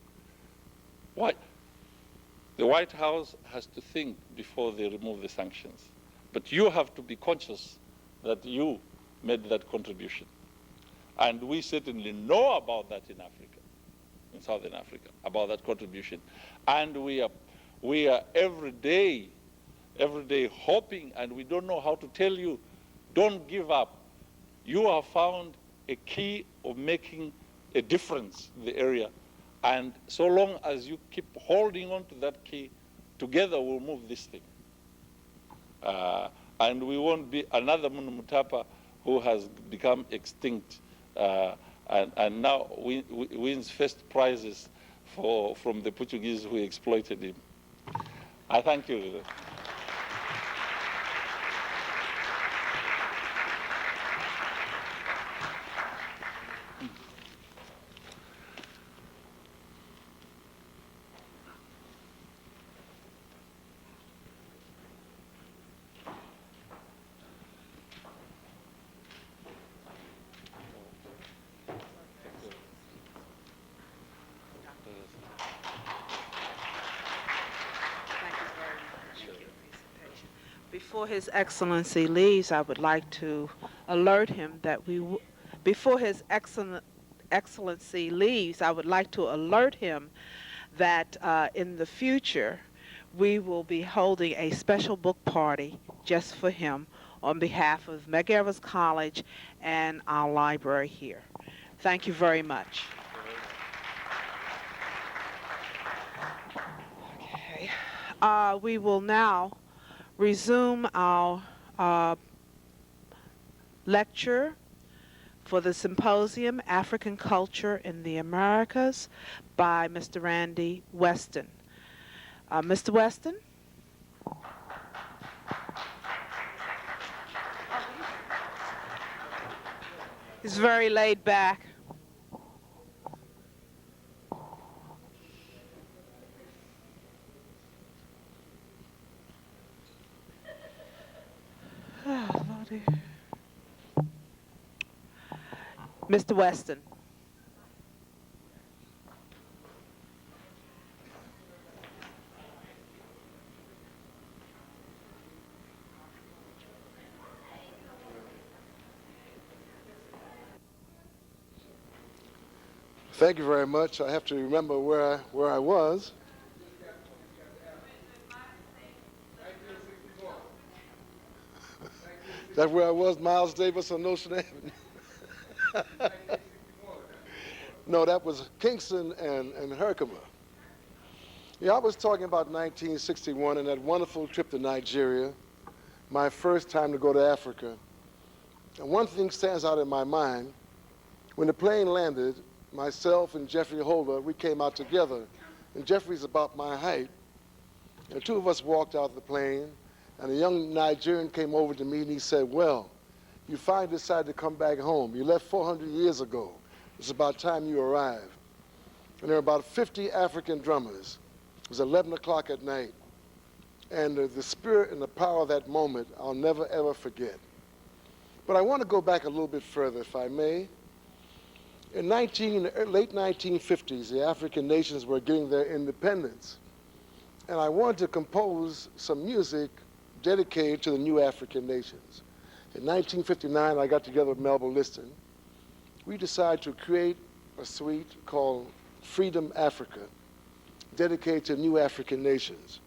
the White House has to think before they remove the sanctions. But you have to be conscious that you made that contribution. And we certainly know about that in Africa, in Southern Africa, about that contribution. And we are every day hoping, and we don't know how to tell you, don't give up. You have found a key of making a difference in the area. And so long as you keep holding on to that key, together we'll move this thing. And we won't be another Mutapa who has become extinct and now wins first prizes from the Portuguese who exploited him. I thank you. Before His Excellency leaves, I would like to alert him that before His Excellency leaves, I would like to alert him that in the future, we will be holding a special book party just for him on behalf of Medgar Evers College and our library here. Thank you very much. Okay. We will now resume our lecture for the Symposium African Culture in the Americas by Mr. Randy Weston. Mr. Weston? He's very laid back. Oh, Lordy. Mr. Weston. Thank you very much. I have to remember where I was. That's where I was, Miles Davis on Ocean Avenue. No, that was Kingston and Herkimer. Yeah, I was talking about 1961 and that wonderful trip to Nigeria, my first time to go to Africa. And one thing stands out in my mind. When the plane landed, myself and Jeffrey Holder, we came out together. And Jeffrey's about my height. And the two of us walked out of the plane, and a young Nigerian came over to me and he said, well, you finally decided to come back home. You left 400 years ago. It's about time you arrived. And there were about 50 African drummers. It was 11 o'clock at night. And the spirit and the power of that moment, I'll never, ever forget. But I want to go back a little bit further, if I may. In late 1950s, the African nations were getting their independence. And I wanted to compose some music dedicated to the new African nations. In 1959, I got together with Melba Liston. We decided to create a suite called Freedom Africa, dedicated to new African nations.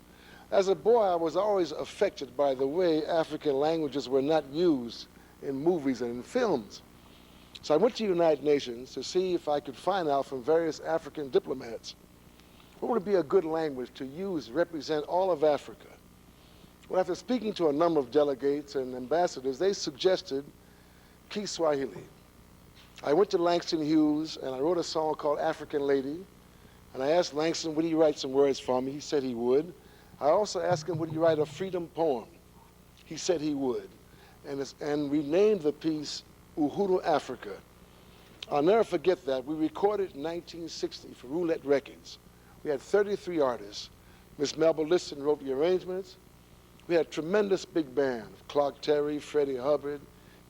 As a boy, I was always affected by the way African languages were not used in movies and in films. So I went to the United Nations to see if I could find out from various African diplomats what would be a good language to use to represent all of Africa. Well, after speaking to a number of delegates and ambassadors, they suggested Kiswahili. I went to Langston Hughes and I wrote a song called African Lady. And I asked Langston, would he write some words for me? He said he would. I also asked him, would he write a freedom poem? He said he would. And we named the piece Uhuru Africa. I'll never forget that. We recorded in 1960 for Roulette Records. We had 33 artists. Miss Melba Liston wrote the arrangements. We had a tremendous big band of Clark Terry, Freddie Hubbard,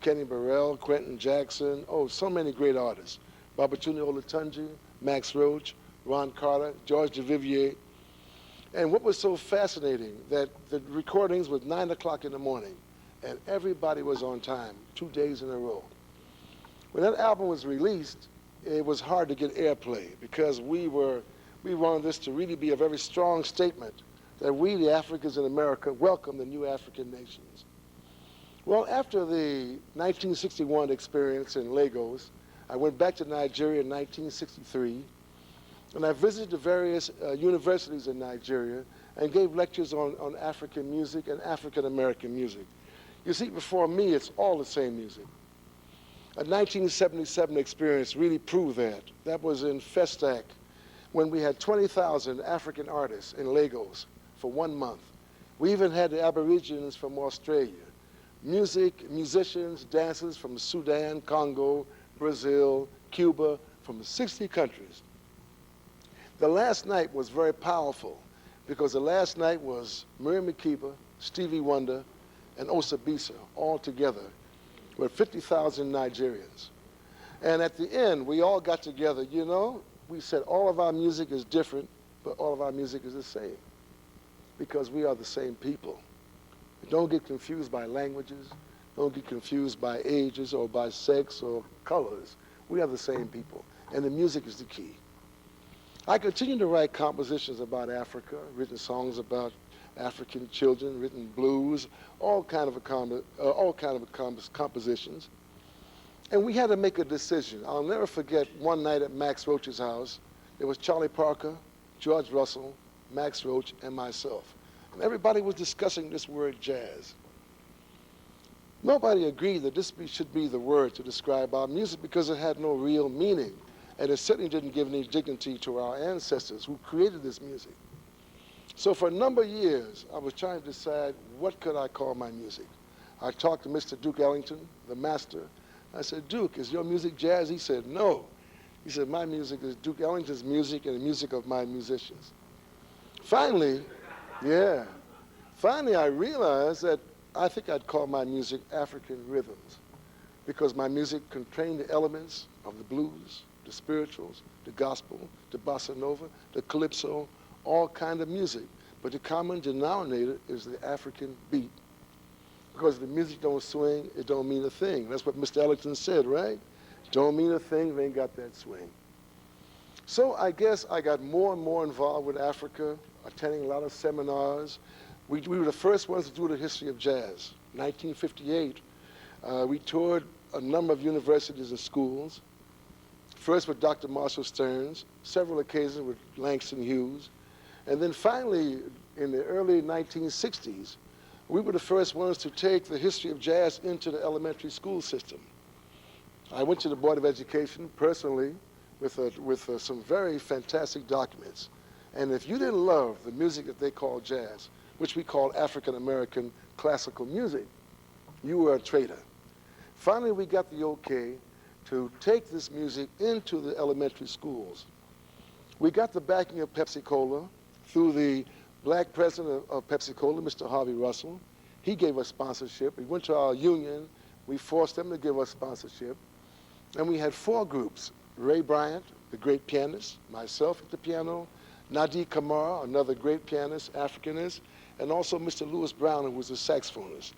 Kenny Burrell, Quentin Jackson, so many great artists. Babatunde Olatunji, Max Roach, Ron Carter, George DeVivier. And what was so fascinating, that the recordings was 9 o'clock in the morning, and everybody was on time, 2 days in a row. When that album was released, it was hard to get airplay because we wanted this to really be a very strong statement that we, the Africans in America, welcome the new African nations. Well, after the 1961 experience in Lagos, I went back to Nigeria in 1963, and I visited the various universities in Nigeria and gave lectures on African music and African American music. You see, before me, it's all the same music. A 1977 experience really proved that. That was in Festac, when we had 20,000 African artists in Lagos for 1 month. We even had the Aborigines from Australia. Music, musicians, dancers from Sudan, Congo, Brazil, Cuba, from 60 countries. The last night was very powerful because the last night was Miriam Makeba, Stevie Wonder, and Osabisa all together with 50,000 Nigerians. And at the end, we all got together, we said all of our music is different, but all of our music is the same because we are the same people. Don't get confused by languages. Don't get confused by ages or by sex or colors. We are the same people, and the music is the key. I continue to write compositions about Africa, written songs about African children, written blues, all kind of compositions. And we had to make a decision. I'll never forget one night at Max Roach's house. There was Charlie Parker, George Russell, Max Roach, and myself. And everybody was discussing this word jazz. Nobody agreed that this should be the word to describe our music because it had no real meaning. And it certainly didn't give any dignity to our ancestors who created this music. So for a number of years, I was trying to decide what could I call my music. I talked to Mr. Duke Ellington, the master. I said, Duke, is your music jazz? He said, no. He said, my music is Duke Ellington's music and the music of my musicians. Finally, I realized that I think I'd call my music African rhythms because my music contained the elements of the blues, the spirituals, the gospel, the bossa nova, the calypso, all kind of music. But the common denominator is the African beat. Because if the music don't swing, it don't mean a thing. That's what Mr. Ellington said, right? Don't mean a thing, they ain't got that swing. So I guess I got more and more involved with Africa, attending a lot of seminars. We were the first ones to do the history of jazz. 1958, we toured a number of universities and schools. First with Dr. Marshall Stearns, several occasions with Langston Hughes. And then finally, in the early 1960s, we were the first ones to take the history of jazz into the elementary school system. I went to the Board of Education personally with some very fantastic documents. And if you didn't love the music that they call jazz, which we call African American classical music, you were a traitor. Finally, we got the okay to take this music into the elementary schools. We got the backing of Pepsi-Cola through the black president of Pepsi-Cola, Mr. Harvey Russell. He gave us sponsorship. We went to our union. We forced them to give us sponsorship. And we had 4 groups: Ray Bryant, the great pianist, myself at the piano, Nadi Kamara, another great pianist, Africanist, and also Mr. Lewis Brown, who was a saxophonist.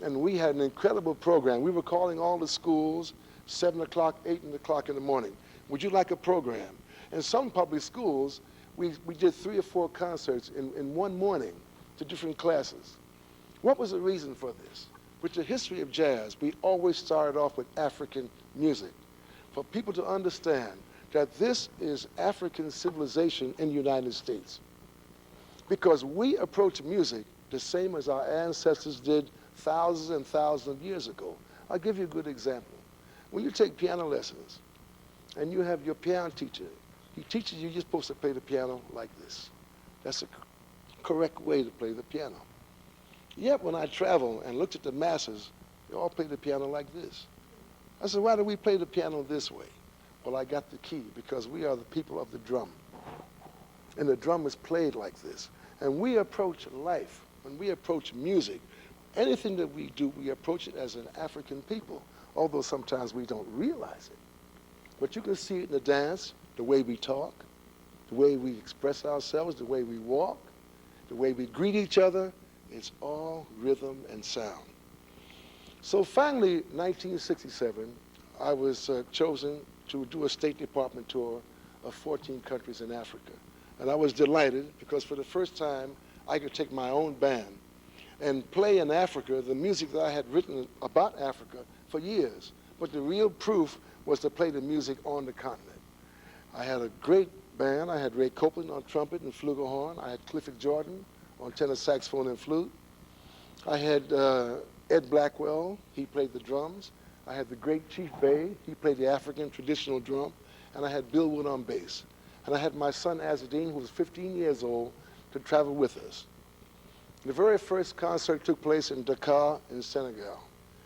And we had an incredible program. We were calling all the schools, 7 o'clock, 8 o'clock in the morning. Would you like a program? And some public schools, we did 3 or 4 concerts in one morning to different classes. What was the reason for this? With the history of jazz, we always started off with African music, for people to understand that this is African civilization in the United States. Because we approach music the same as our ancestors did thousands and thousands of years ago. I'll give you a good example. When you take piano lessons and you have your piano teacher, he teaches you you're supposed to play the piano like this. That's the correct way to play the piano. Yet when I travel and looked at the masses, they all play the piano like this. I said, why do we play the piano this way? Well, I got the key because we are the people of the drum. And the drum is played like this. And we approach life, when we approach music, anything that we do, we approach it as an African people, although sometimes we don't realize it. But you can see it in the dance, the way we talk, the way we express ourselves, the way we walk, the way we greet each other. It's all rhythm and sound. So finally, 1967, I was chosen to do a State Department tour of 14 countries in Africa. And I was delighted because for the first time, I could take my own band and play in Africa the music that I had written about Africa for years. But the real proof was to play the music on the continent. I had a great band. I had Ray Copeland on trumpet and flugelhorn. I had Clifford Jordan on tenor saxophone and flute. I had Ed Blackwell. He played the drums. I had the great Chief Bey. He played the African traditional drum. And I had Bill Wood on bass. And I had my son Azadine, who was 15 years old, to travel with us. The very first concert took place in Dakar in Senegal.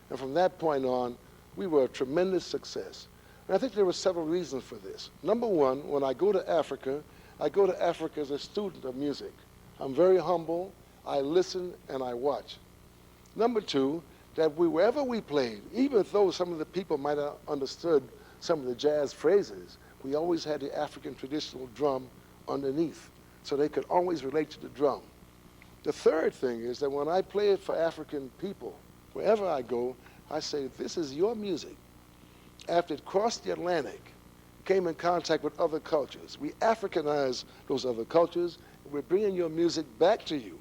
And from that point on, we were a tremendous success. And I think there were several reasons for this. Number one, when I go to Africa as a student of music. I'm very humble. I listen and I watch. Number two, that wherever we played, even though some of the people might have understood some of the jazz phrases, we always had the African traditional drum underneath, so they could always relate to the drum. The third thing is that when I play it for African people, wherever I go, I say, this is your music. After it crossed the Atlantic, came in contact with other cultures, we Africanized those other cultures, and we're bringing your music back to you.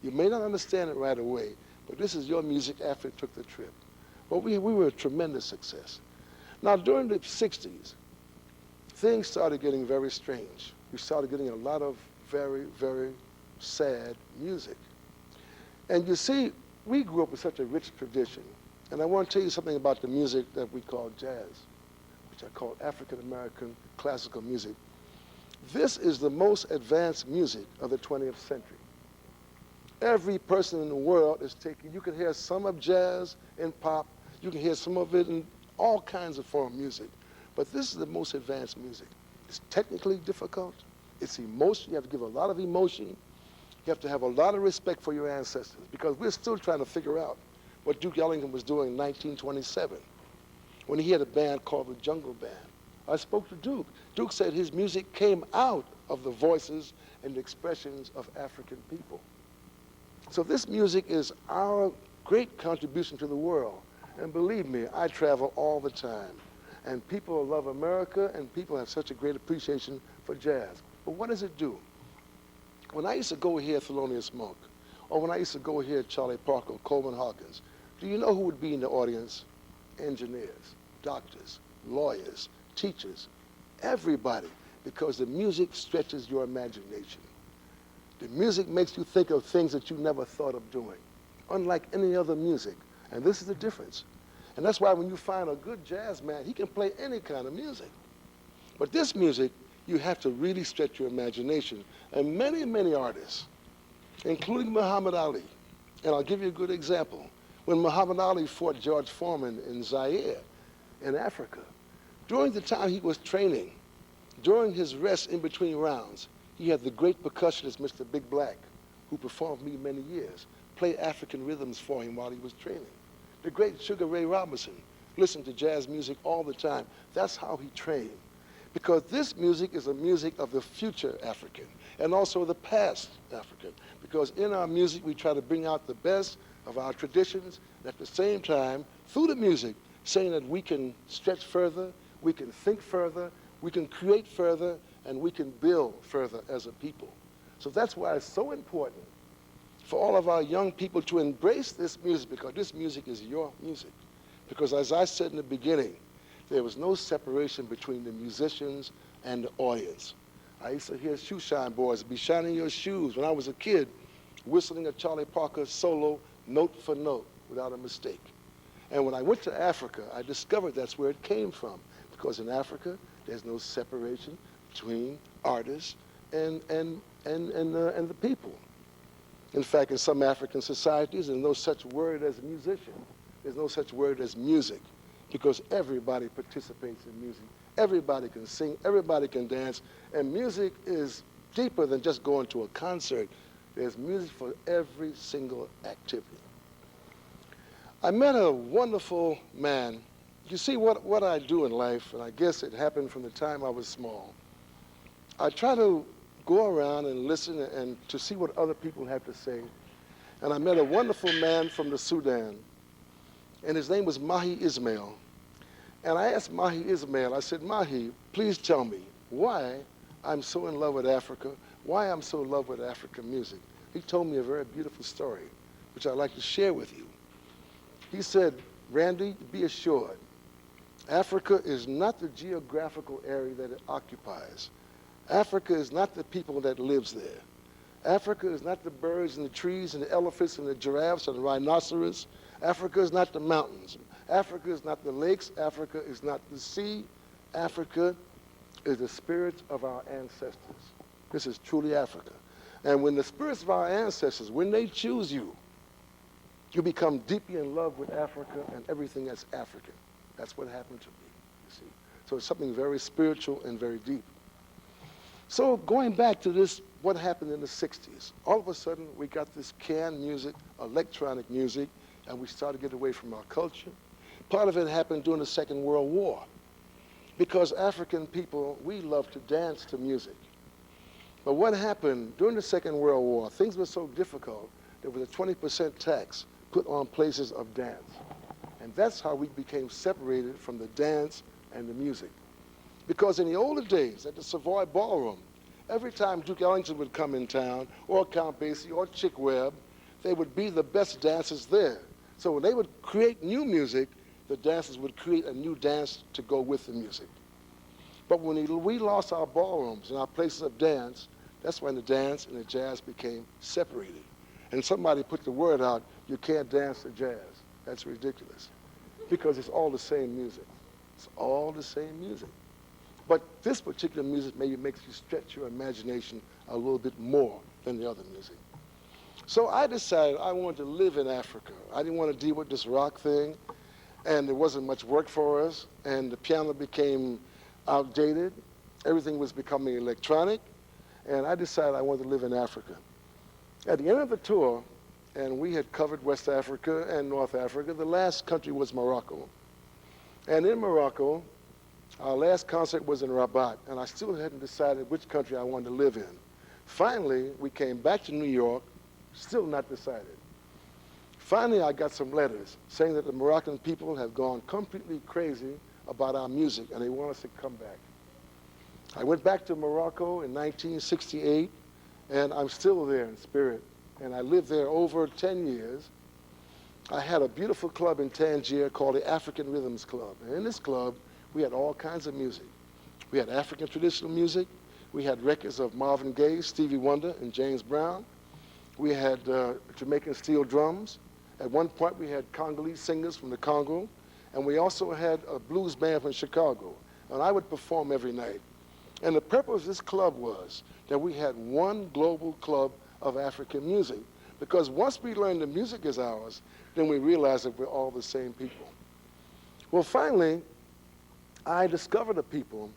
You may not understand it right away, but this is your music after it took the trip. Well, we were a tremendous success. Now, during the 60s, things started getting very strange. We started getting a lot of very, very sad music. And you see, we grew up with such a rich tradition. And I want to tell you something about the music that we call jazz, which I call African American classical music. This is the most advanced music of the 20th century. Every person in the world is taking, you can hear some of jazz in pop, you can hear some of it in all kinds of foreign music. But this is the most advanced music. It's technically difficult. It's emotion. You have to give a lot of emotion. You have to have a lot of respect for your ancestors because we're still trying to figure out what Duke Ellington was doing in 1927 when he had a band called the Jungle Band. I spoke to Duke. Duke said his music came out of the voices and the expressions of African people. So this music is our great contribution to the world. And believe me, I travel all the time. And people love America, and people have such a great appreciation for jazz. But what does it do? When I used to go hear Thelonious Monk, or when I used to go hear Charlie Parker, Coleman Hawkins, do you know who would be in the audience? Engineers, doctors, lawyers, teachers, everybody, because the music stretches your imagination. The music makes you think of things that you never thought of doing, unlike any other music. And this is the difference. And that's why when you find a good jazz man, he can play any kind of music. But this music, you have to really stretch your imagination. And many, many artists, including Muhammad Ali, and I'll give you a good example. When Muhammad Ali fought George Foreman in Zaire, in Africa, during the time he was training, during his rest in between rounds, he had the great percussionist, Mr. Big Black, who performed for me many years, play African rhythms for him while he was training. The great Sugar Ray Robinson listened to jazz music all the time. That's how he trained. Because this music is a music of the future African and also the past African. Because in our music, we try to bring out the best of our traditions, and at the same time, through the music, saying that we can stretch further, we can think further, we can create further, and we can build further as a people. So that's why it's so important for all of our young people to embrace this music, because this music is your music. Because as I said in the beginning, there was no separation between the musicians and the audience. I used to hear shoe shine boys be shining your shoes when I was a kid, whistling a Charlie Parker solo note for note without a mistake. And when I went to Africa, I discovered that's where it came from. Because in Africa, there's no separation between artists and the people. In fact, in some African societies, there's no such word as musician. There's no such word as music, because everybody participates in music. Everybody can sing, everybody can dance, and music is deeper than just going to a concert. There's music for every single activity. I met a wonderful man. You see, what I do in life, and I guess it happened from the time I was small, I try to go around and listen and to see what other people have to say. And I met a wonderful man from the Sudan, and his name was Mahi Ismail. And I asked Mahi Ismail, I said, Mahi, please tell me why I'm so in love with Africa, why I'm so in love with African music. He told me a very beautiful story, which I'd like to share with you. He said, Randy, be assured, Africa is not the geographical area that it occupies. Africa is not the people that lives there. Africa is not the birds and the trees and the elephants and the giraffes and the rhinoceros. Africa is not the mountains. Africa is not the lakes. Africa is not the sea. Africa is the spirits of our ancestors. This is truly Africa. And when the spirits of our ancestors, when they choose you, you become deeply in love with Africa and everything that's African. That's what happened to me, you see. So it's something very spiritual and very deep. So going back to this, what happened in the 60s, all of a sudden we got this canned music, electronic music, and we started to get away from our culture. Part of it happened during the Second World War, because African people, we love to dance to music. But what happened during the Second World War, things were so difficult, there was a 20% tax put on places of dance. And that's how we became separated from the dance and the music. Because in the older days, at the Savoy Ballroom, every time Duke Ellington would come in town, or Count Basie, or Chick Webb, they would be the best dancers there. So when they would create new music, the dancers would create a new dance to go with the music. But when we lost our ballrooms and our places of dance, that's when the dance and the jazz became separated. And somebody put the word out, you can't dance to jazz. That's ridiculous, because it's all the same music. It's all the same music. But this particular music maybe makes you stretch your imagination a little bit more than the other music. So I decided I wanted to live in Africa. I didn't want to deal with this rock thing, and there wasn't much work for us, and the piano became outdated. Everything was becoming electronic, and I decided I wanted to live in Africa. At the end of the tour, and we had covered West Africa and North Africa, the last country was Morocco. And in Morocco, our last concert was in Rabat, and I still hadn't decided which country I wanted to live in. Finally, we came back to New York, still not decided. Finally, I got some letters saying that the Moroccan people have gone completely crazy about our music, and they want us to come back. I went back to Morocco in 1968, and I'm still there in spirit, and I lived there over 10 years. I had a beautiful club in Tangier called the African Rhythms Club, and in this club, we had all kinds of music. We had African traditional music. We had records of Marvin Gaye, Stevie Wonder, and James Brown. We had Jamaican steel drums. At one point, we had Congolese singers from the Congo, and we also had a blues band from Chicago, and I would perform every night. And the purpose of this club was that we had one global club of African music, because once we learned the music is ours, then we realized that we're all the same people. Well, finally, I discovered a people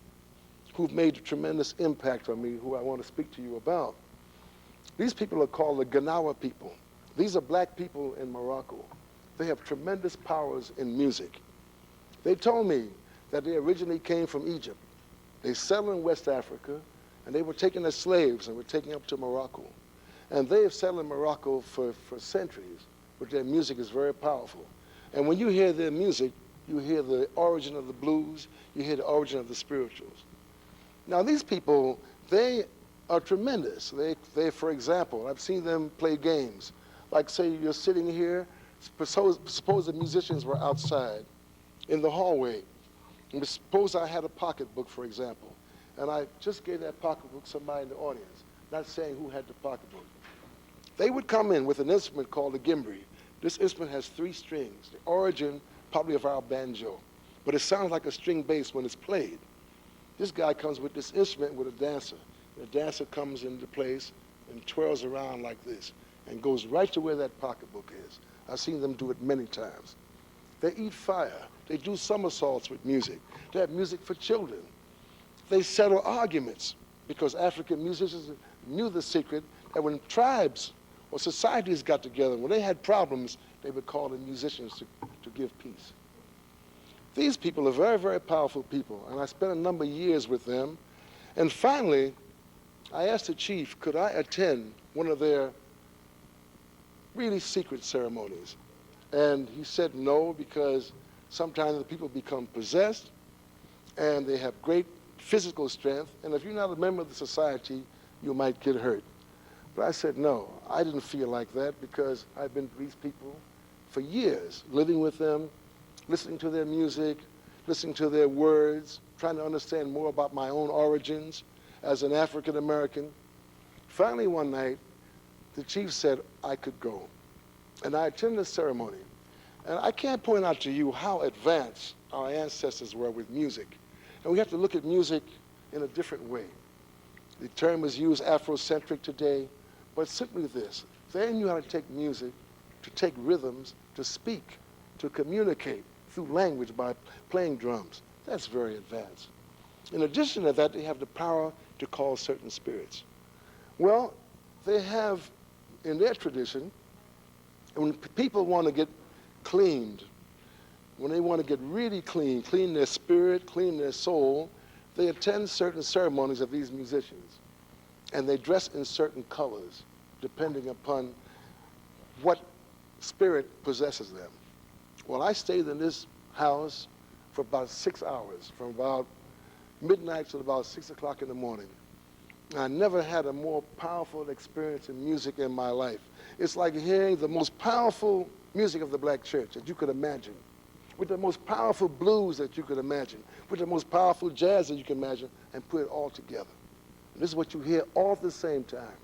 who've made a tremendous impact on me, who I want to speak to you about. These people are called the Ganawa people. These are black people in Morocco. They have tremendous powers in music. They told me that they originally came from Egypt. They settled in West Africa, and they were taken as slaves and were taken up to Morocco. And they have settled in Morocco for centuries, but their music is very powerful. And when you hear their music, you hear the origin of the blues, you hear the origin of the spirituals. Now these people, they are tremendous. They, for example, I've seen them play games. Like say you're sitting here, suppose the musicians were outside in the hallway. And suppose I had a pocketbook, for example, and I just gave that pocketbook to somebody in the audience, not saying who had the pocketbook. They would come in with an instrument called a gimbri. This instrument has 3 strings, the origin probably of our banjo, but it sounds like a string bass when it's played. This guy comes with this instrument with a dancer. The dancer comes into place and twirls around like this and goes right to where that pocketbook is. I've seen them do it many times. They eat fire. They do somersaults with music. They have music for children. They settle arguments because African musicians knew the secret that when tribes or societies got together, when they had problems, they would call in musicians to give peace. These people are very, very powerful people, and I spent a number of years with them. And finally, I asked the chief, could I attend one of their really secret ceremonies? And he said no, because sometimes the people become possessed, and they have great physical strength, and if you're not a member of the society, you might get hurt. But I said no, I didn't feel like that, because I've been with these people for years, living with them, listening to their music, listening to their words, trying to understand more about my own origins as an African American. Finally, one night, the chief said I could go. And I attended the ceremony. And I can't point out to you how advanced our ancestors were with music. And we have to look at music in a different way. The term is used Afrocentric today, but simply this. They knew how to take music, to take rhythms, to speak, to communicate through language by playing drums. That's very advanced. In addition to that, they have the power to call certain spirits. Well, they have, in their tradition, when people want to get cleaned, when they want to get really clean, clean their spirit, clean their soul, they attend certain ceremonies of these musicians. And they dress in certain colors, depending upon what spirit possesses them. Well, I stayed in this house for about 6 hours, from about midnight to about 6 o'clock in the morning. I never had a more powerful experience in music in my life. It's like hearing the most powerful music of the black church that you could imagine, with the most powerful blues that you could imagine, with the most powerful jazz that you can imagine, and put it all together. And this is what you hear all at the same time.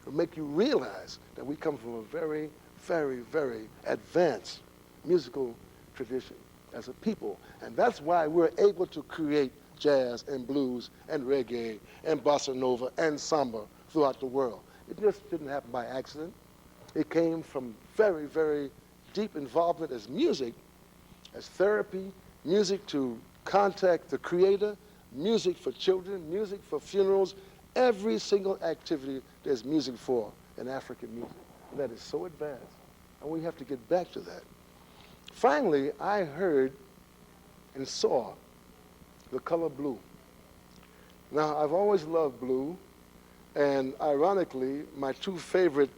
It'll make you realize that we come from a very, very, very advanced musical tradition as a people. And that's why we're able to create jazz and blues and reggae and bossa nova and samba throughout the world. It just didn't happen by accident. It came from very, very deep involvement as music, as therapy, music to contact the creator, music for children, music for funerals. Every single activity there's music for in African music. And that is so advanced. And we have to get back to that. Finally, I heard and saw the color blue. Now, I've always loved blue, and ironically, my two favorite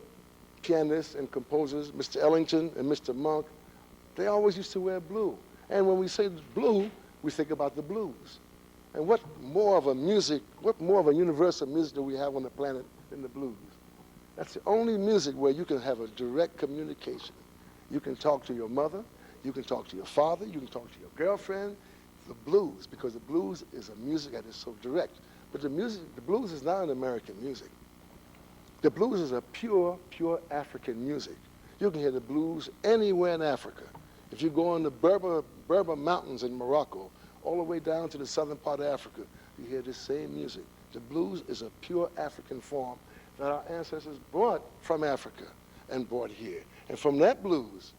pianists and composers, Mr. Ellington and Mr. Monk, they always used to wear blue. And when we say blue, we think about the blues. And what more of a universal music do we have on the planet than the blues? That's the only music where you can have a direct communication. You can talk to your mother, you can talk to your father, you can talk to your girlfriend. The blues, because the blues is a music that is so direct. But the blues is not an American music. The blues is a pure, pure African music. You can hear the blues anywhere in Africa. If you go on the Berber Mountains in Morocco, all the way down to the southern part of Africa, you hear the same music. The blues is a pure African form that our ancestors brought from Africa and brought here. And from that blues,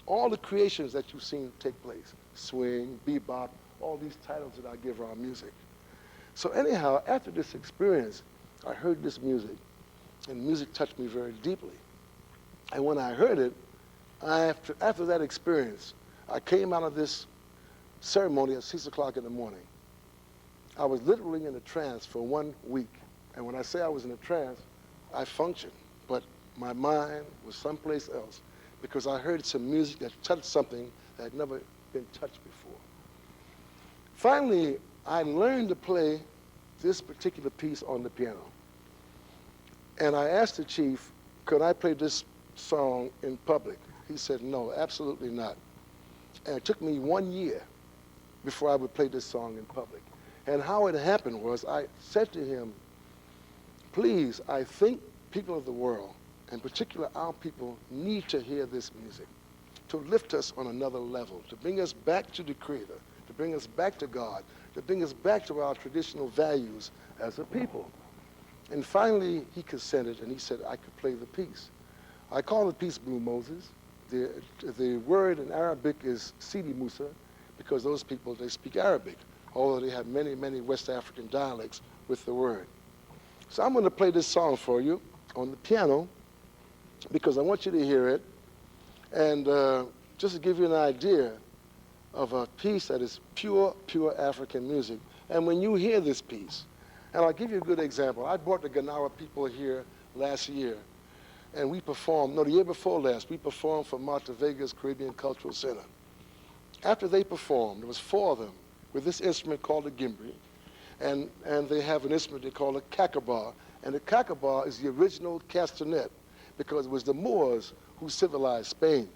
all the creations that you've seen take place, swing, bebop, all these titles that I give our music. So anyhow, after this experience, I heard this music, and music touched me very deeply. And when I heard it, after that experience, I came out of this ceremony at 6 o'clock in the morning. I was literally in a trance for 1 week. And when I say I was in a trance, I functioned, but my mind was someplace else, because I heard some music that touched something that had never been touched before. Finally, I learned to play this particular piece on the piano. And I asked the chief, could I play this song in public? He said, no, absolutely not. And it took me 1 year before I would play this song in public. And how it happened was I said to him, please, I think people of the world, in particular our people, need to hear this music to lift us on another level, to bring us back to the Creator, to bring us back to God, to bring us back to our traditional values as a people. And finally, he consented, and he said I could play the piece. I call the piece Blue Moses. The word in Arabic is Sidi Musa, because those people, they speak Arabic, although they have many, many West African dialects with the word. So I'm going to play this song for you on the piano because I want you to hear it, and just to give you an idea of a piece that is pure, pure African music. And when you hear this piece, and I'll give you a good example. I brought the Ganawa people here last year, and we performed, no, the year before last, we performed for Martha Vega's Caribbean Cultural Center. After they performed, there was 4 of them with this instrument called the gimbri, and they have an instrument they call a kakabar, and the kakabar is the original castanet because it was the Moors who civilized Spain.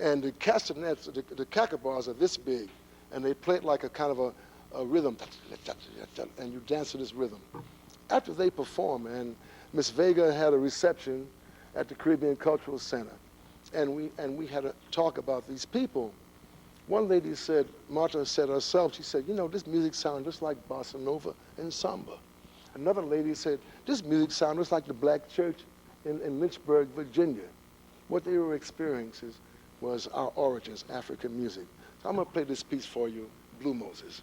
And the castanets, the kakabars are this big, and they play it like a kind of a rhythm, and you dance to this rhythm. After they performed, and Miss Vega had a reception at the Caribbean Cultural Center, and we had a talk about these people. One lady said, Martha said herself, she said, you know, this music sounds just like bossa nova and samba. Another lady said, this music sounds just like the black church in Lynchburg, Virginia. What they were experiencing was our origins, African music. So I'm going to play this piece for you, Blue Moses.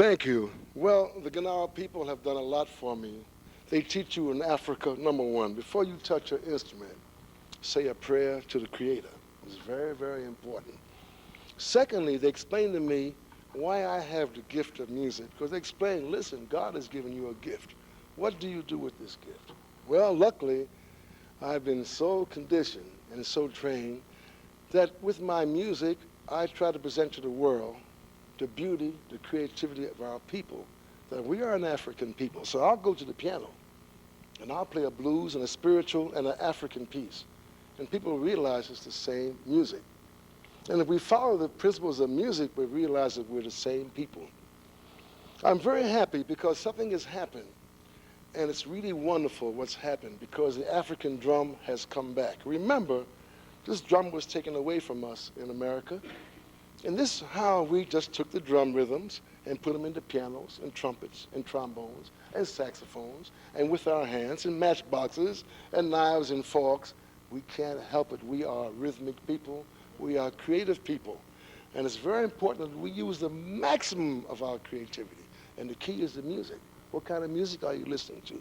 Thank you. Well, the Ganawa people have done a lot for me. They teach you in Africa, number one, before you touch your instrument, say a prayer to the Creator. It's very, very important. Secondly, they explain to me why I have the gift of music. Because they explain, listen, God has given you a gift. What do you do with this gift? Well, luckily, I've been so conditioned and so trained that with my music, I try to present to the world the beauty, the creativity of our people, that we are an African people. So I'll go to the piano, and I'll play a blues and a spiritual and an African piece. And people realize it's the same music. And if we follow the principles of music, we realize that we're the same people. I'm very happy because something has happened. And it's really wonderful what's happened because the African drum has come back. Remember, this drum was taken away from us in America. And this is how we just took the drum rhythms and put them into pianos and trumpets and trombones and saxophones and with our hands and matchboxes and knives and forks. We can't help it. We are rhythmic people. We are creative people. And it's very important that we use the maximum of our creativity. And the key is the music. What kind of music are you listening to?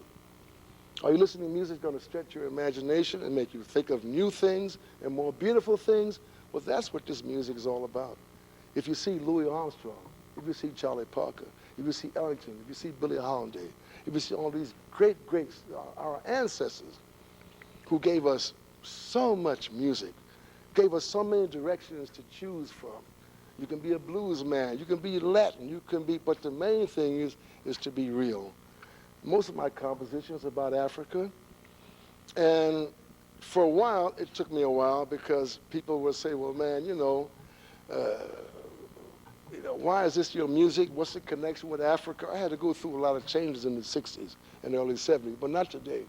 Are you listening to music that's going to stretch your imagination and make you think of new things and more beautiful things? Well, that's what this music is all about. If you see Louis Armstrong, if you see Charlie Parker, if you see Ellington, if you see Billie Holiday, if you see all these great, our ancestors who gave us so much music, gave us so many directions to choose from. You can be a blues man, you can be Latin, you can be, but the main thing is to be real. Most of my compositions are about Africa, and for a while, it took me a while because people would say, well, man, why is this your music? What's the connection with Africa? I had to go through a lot of changes in the 60s and early 70s, but not today.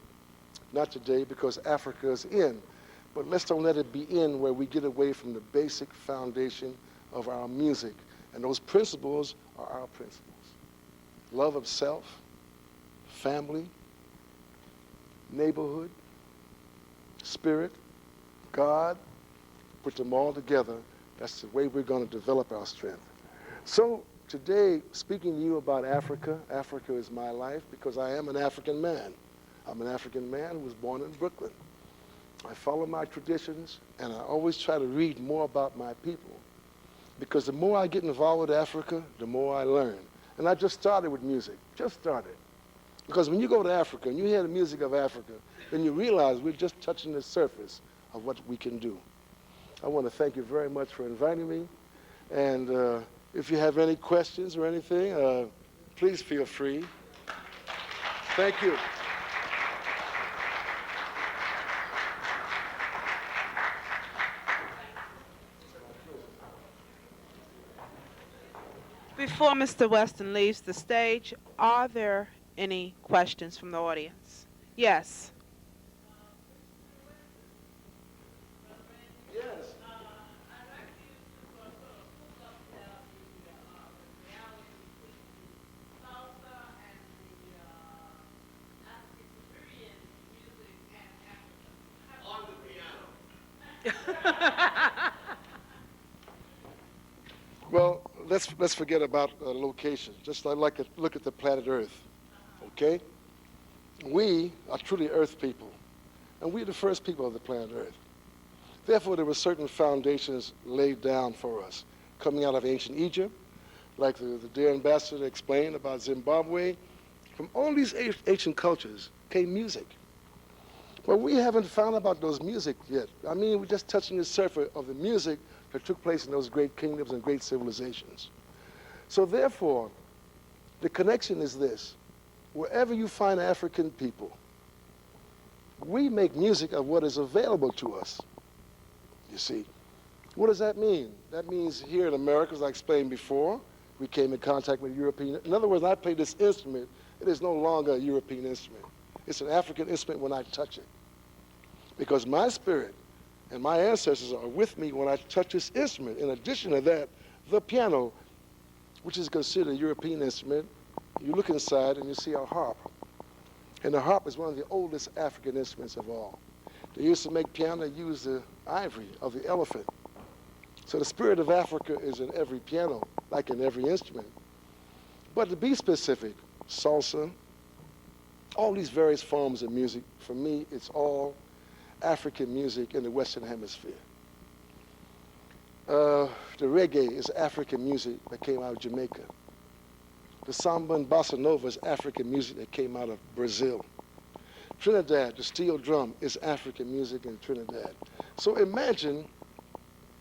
Not today because Africa is in. But let's don't let it be in where we get away from the basic foundation of our music. And those principles are our principles. Love of self, family, neighborhood, spirit, God, put them all together. That's the way we're going to develop our strength. So today, speaking to you about Africa, Africa is my life because I am an African man. I'm an African man who was born in Brooklyn. I follow my traditions, and I always try to read more about my people because the more I get involved with Africa, the more I learn. And I just started with music, just started. Because when you go to Africa and you hear the music of Africa, then you realize we're just touching the surface of what we can do. I want to thank you very much for inviting me. And if you have any questions or anything, please feel free. Thank you. Before Mr. Weston leaves the stage, are there any questions from the audience? Yes. Yes. On the piano. Well, let's forget about location. Just I'd like to look at the planet Earth, okay? We are truly Earth people, and we're the first people of the planet Earth. Therefore, there were certain foundations laid down for us, coming out of ancient Egypt, like the dear ambassador explained about Zimbabwe. From all these ancient cultures came music. Well, we haven't found about those music yet. I mean, we're just touching the surface of the music that took place in those great kingdoms and great civilizations. So therefore, the connection is this. Wherever you find African people, we make music of what is available to us, you see. What does that mean? That means here in America, as I explained before, we came in contact with European. In other words, when I play this instrument, it is no longer a European instrument. It's an African instrument when I touch it. Because my spirit and my ancestors are with me when I touch this instrument. In addition to that, the piano, which is considered a European instrument, you look inside and you see a harp. And the harp is one of the oldest African instruments of all. They used to make piano, they used the ivory of the elephant. So the spirit of Africa is in every piano, like in every instrument. But to be specific, salsa, all these various forms of music, for me, it's all African music in the Western Hemisphere. The reggae is African music that came out of Jamaica. The samba and bossa nova is African music that came out of Brazil. Trinidad, the steel drum, is African music in Trinidad. So imagine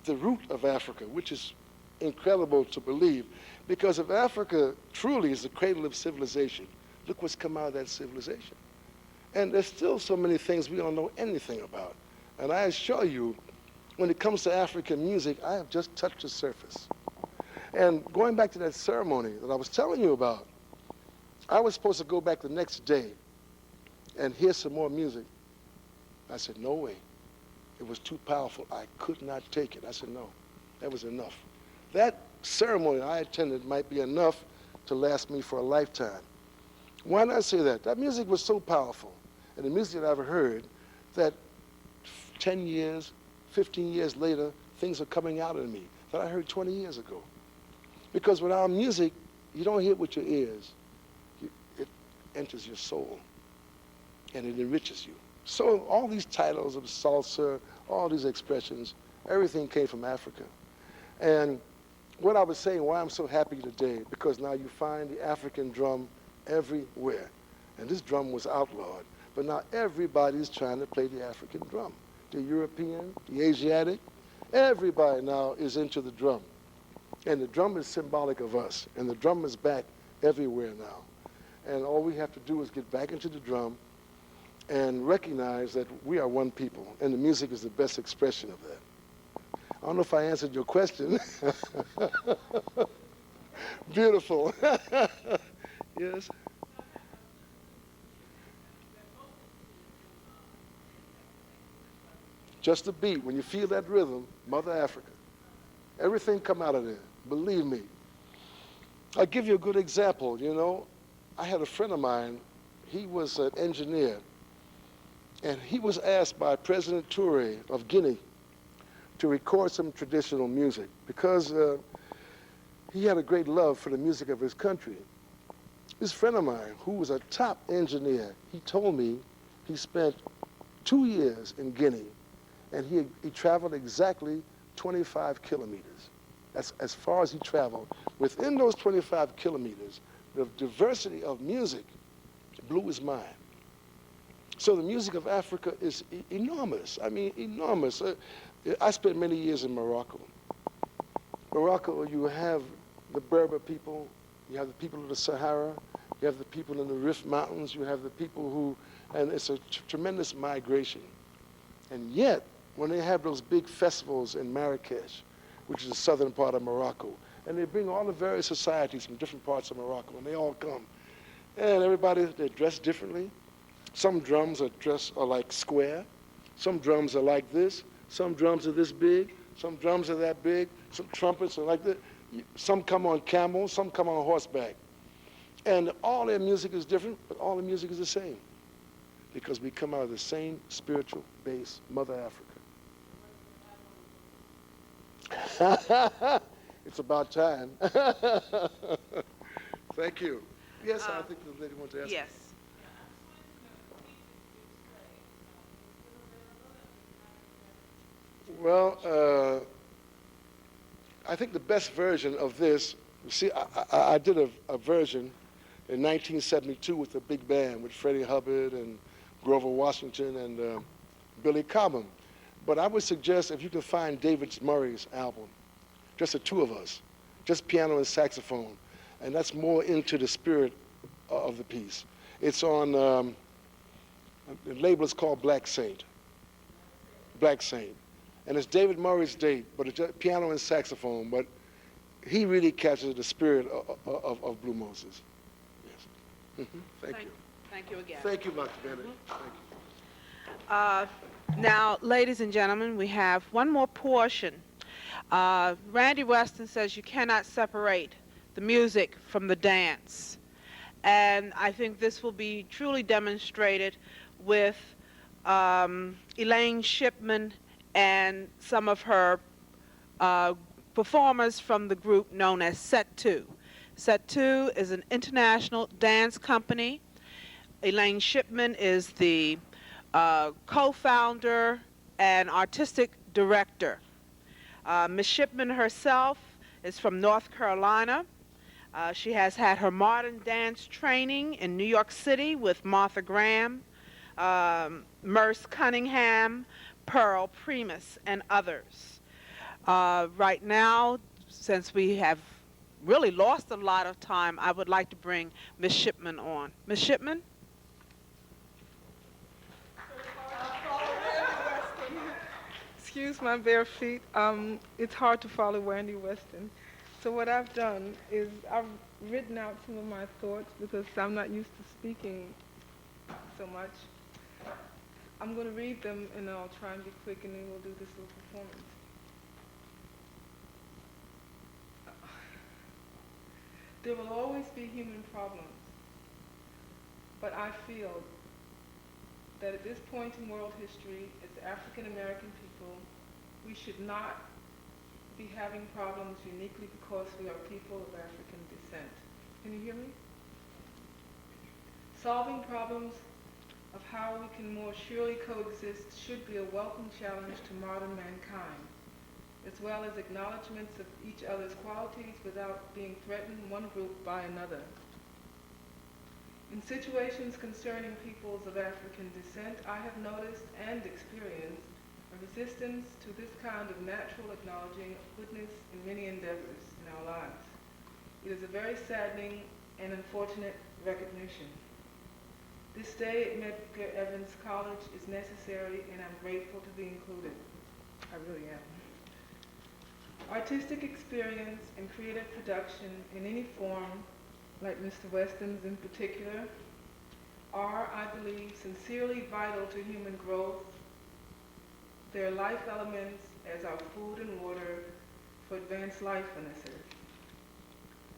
the root of Africa, which is incredible to believe, because if Africa truly is the cradle of civilization, look what's come out of that civilization. And there's still so many things we don't know anything about. And I assure you, when it comes to African music, I have just touched the surface. And going back to that ceremony that I was telling you about, I was supposed to go back the next day and hear some more music. I said, no way. It was too powerful. I could not take it. I said, no, that was enough. That ceremony I attended might be enough to last me for a lifetime. Why not say that? That music was so powerful, and the music that I've heard, that 10 years, 15 years later, things are coming out of me that I heard 20 years ago. Because with our music, you don't hear it with your ears. It enters your soul, and it enriches you. So all these titles of salsa, all these expressions, everything came from Africa. And what I was saying, why I'm so happy today, because now you find the African drum everywhere. And this drum was outlawed, but now everybody's trying to play the African drum. The European, the Asiatic, everybody now is into the drum. And the drum is symbolic of us, and the drum is back everywhere now. And all we have to do is get back into the drum and recognize that we are one people, and the music is the best expression of that. I don't know if I answered your question. Beautiful. Yes? Just a beat. When you feel that rhythm, Mother Africa. Everything come out of there. Believe me. I'll give you a good example. You know, I had a friend of mine. He was an engineer. And he was asked by President Toure of Guinea to record some traditional music because he had a great love for the music of his country. This friend of mine, who was a top engineer, he told me he spent 2 years in Guinea, and he traveled exactly 25 kilometers. That's as far as he traveled. Within those 25 kilometers, the diversity of music blew his mind. So the music of Africa is enormous. I mean, enormous. I spent many years in Morocco. Morocco, you have the Berber people, you have the people of the Sahara, you have the people in the Rift Mountains, you have the people who, and it's a tremendous migration. And yet, when they have those big festivals in Marrakesh, which is the southern part of Morocco, and they bring all the various societies from different parts of Morocco, and they all come. And everybody, they're dressed differently. Some drums are like square. Some drums are like this. Some drums are this big. Some drums are that big. Some trumpets are like this. Some come on camels. Some come on horseback. And all their music is different, but all the music is the same. Because we come out of the same spiritual base, Mother Africa. It's about time. Thank you. Yes, I think the lady wants to ask. Yes. Well, I think the best version of this, you see, I did a version in 1972 with a big band with Freddie Hubbard and Grover Washington and Billy Cobham. But I would suggest if you can find David Murray's album, just the two of us, just piano and saxophone, and that's more into the spirit of the piece. It's on, the label is called Black Saint. Black Saint. And it's David Murray's date, but it's just piano and saxophone, but he really captures the spirit of Blue Moses. Yes. Thank you. Thank you again. Thank you, Dr. Bennett. Thank you. Now, ladies and gentlemen, we have one more portion. Randy Weston says you cannot separate the music from the dance. And I think this will be truly demonstrated with Elaine Shipman and some of her performers from the group known as Set 2. Set 2 is an international dance company. Elaine Shipman is the co-founder and artistic director. Ms. Shipman herself is from North Carolina. She has had her modern dance training in New York City with Martha Graham, Merce Cunningham, Pearl Primus, and others. Right now, since we have really lost a lot of time, I would like to bring Ms. Shipman on. Ms. Shipman? Excuse my bare feet. It's hard to follow Randy Weston. So what I've done is I've written out some of my thoughts because I'm not used to speaking so much. I'm going to read them and I'll try and be quick and then we'll do this little performance. There will always be human problems, but I feel that at this point in world history, as African American people, we should not be having problems uniquely because we are people of African descent. Can you hear me? Solving problems of how we can more surely coexist should be a welcome challenge to modern mankind, as well as acknowledgments of each other's qualities without being threatened one group by another. In situations concerning peoples of African descent, I have noticed and experienced a resistance to this kind of natural acknowledging of goodness in many endeavors in our lives. It is a very saddening and unfortunate recognition. This day at Medgar Evers College is necessary and I'm grateful to be included. I really am. Artistic experience and creative production in any form, like Mr. Weston's in particular, are, I believe, sincerely vital to human growth. They're life elements as our food and water for advanced life on this earth.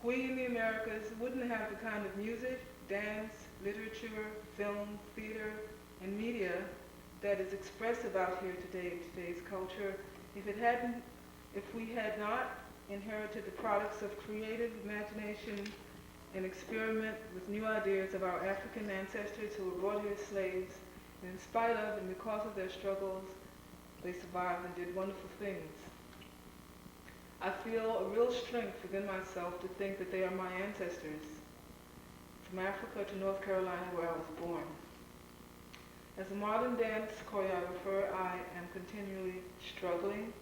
We in the Americas wouldn't have the kind of music, dance, literature, film, theater, and media that is expressive out here today in today's culture if we had not inherited the products of creative imagination and experiment with new ideas of our African ancestors who were brought here as slaves, and in spite of and because of their struggles, they survived and did wonderful things. I feel a real strength within myself to think that they are my ancestors, from Africa to North Carolina where I was born. As a modern dance choreographer, I am continually struggling,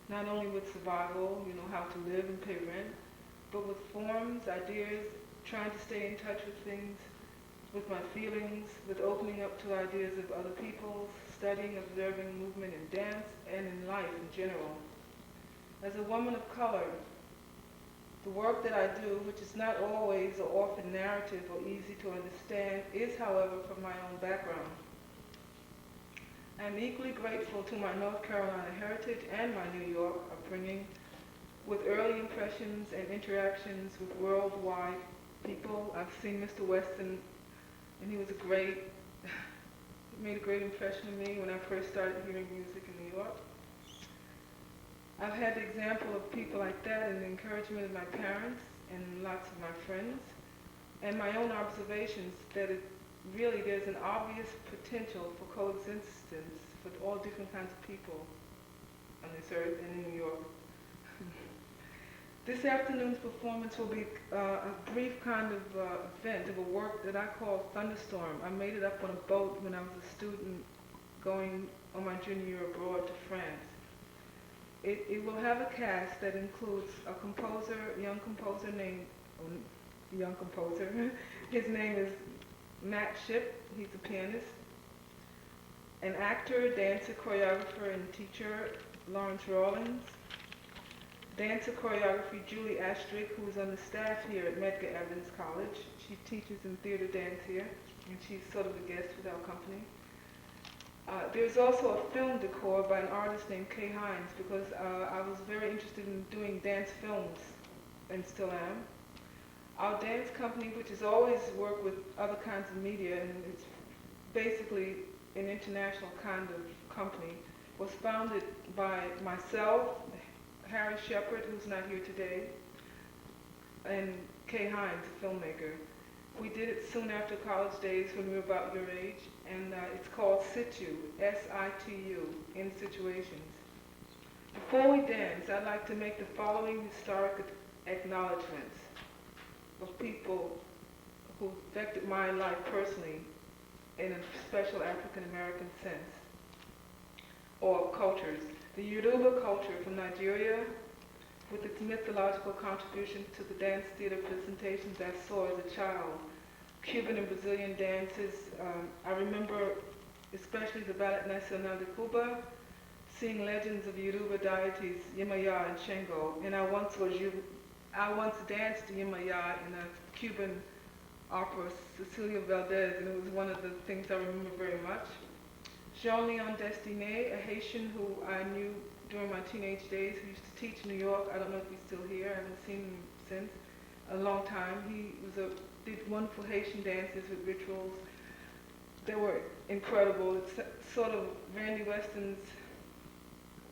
not only with survival, how to live and pay rent, but with forms, ideas, trying to stay in touch with things, with my feelings, with opening up to ideas of other people, studying, observing movement in dance and in life in general. As a woman of color, the work that I do, which is not always or often narrative or easy to understand, is, however, from my own background. I am equally grateful to my North Carolina heritage and my New York upbringing, with early impressions and interactions with worldwide people. I've seen Mr. Weston, and he made a great impression on me when I first started hearing music in New York. I've had the example of people like that and the encouragement of my parents and lots of my friends, and my own observations that there's an obvious potential for coexistence with all different kinds of people on this earth and in New York. This afternoon's performance will be a brief kind of event of a work that I call Thunderstorm. I made it up on a boat when I was a student going on my junior year abroad to France. It will have a cast that includes a young composer named, his name is Matt Shipp, he's a pianist, an actor, dancer, choreographer, and teacher, Lawrence Rawlins, dancer choreography, Julie Astrick, who is on the staff here at Medgar Evers College. She teaches in theater dance here, and she's sort of a guest with our company. There's also a film decor by an artist named Kay Hines, because I was very interested in doing dance films, and still am. Our dance company, which has always worked with other kinds of media, and it's basically an international kind of company, was founded by myself, Harry Shepard, who's not here today, and Kay Hines, a filmmaker. We did it soon after college days when we were about your age, and it's called Situ, S-I-T-U, in situations. Before we dance, I'd like to make the following historic acknowledgments of people who affected my life personally in a special African American sense, or cultures. The Yoruba culture from Nigeria, with its mythological contributions to the dance theater presentations I saw as a child. Cuban and Brazilian dances, I remember especially the Ballet Nacional de Cuba, seeing legends of Yoruba deities, Yemaya and Shango, and I once danced Yemaya in a Cuban opera, Cecilia Valdez, and it was one of the things I remember very much. Jean-Leon Destiné, a Haitian who I knew during my teenage days, who used to teach in New York. I don't know if he's still here. I haven't seen him since a long time. He did wonderful Haitian dances with rituals. They were incredible. It's sort of Randy Weston's,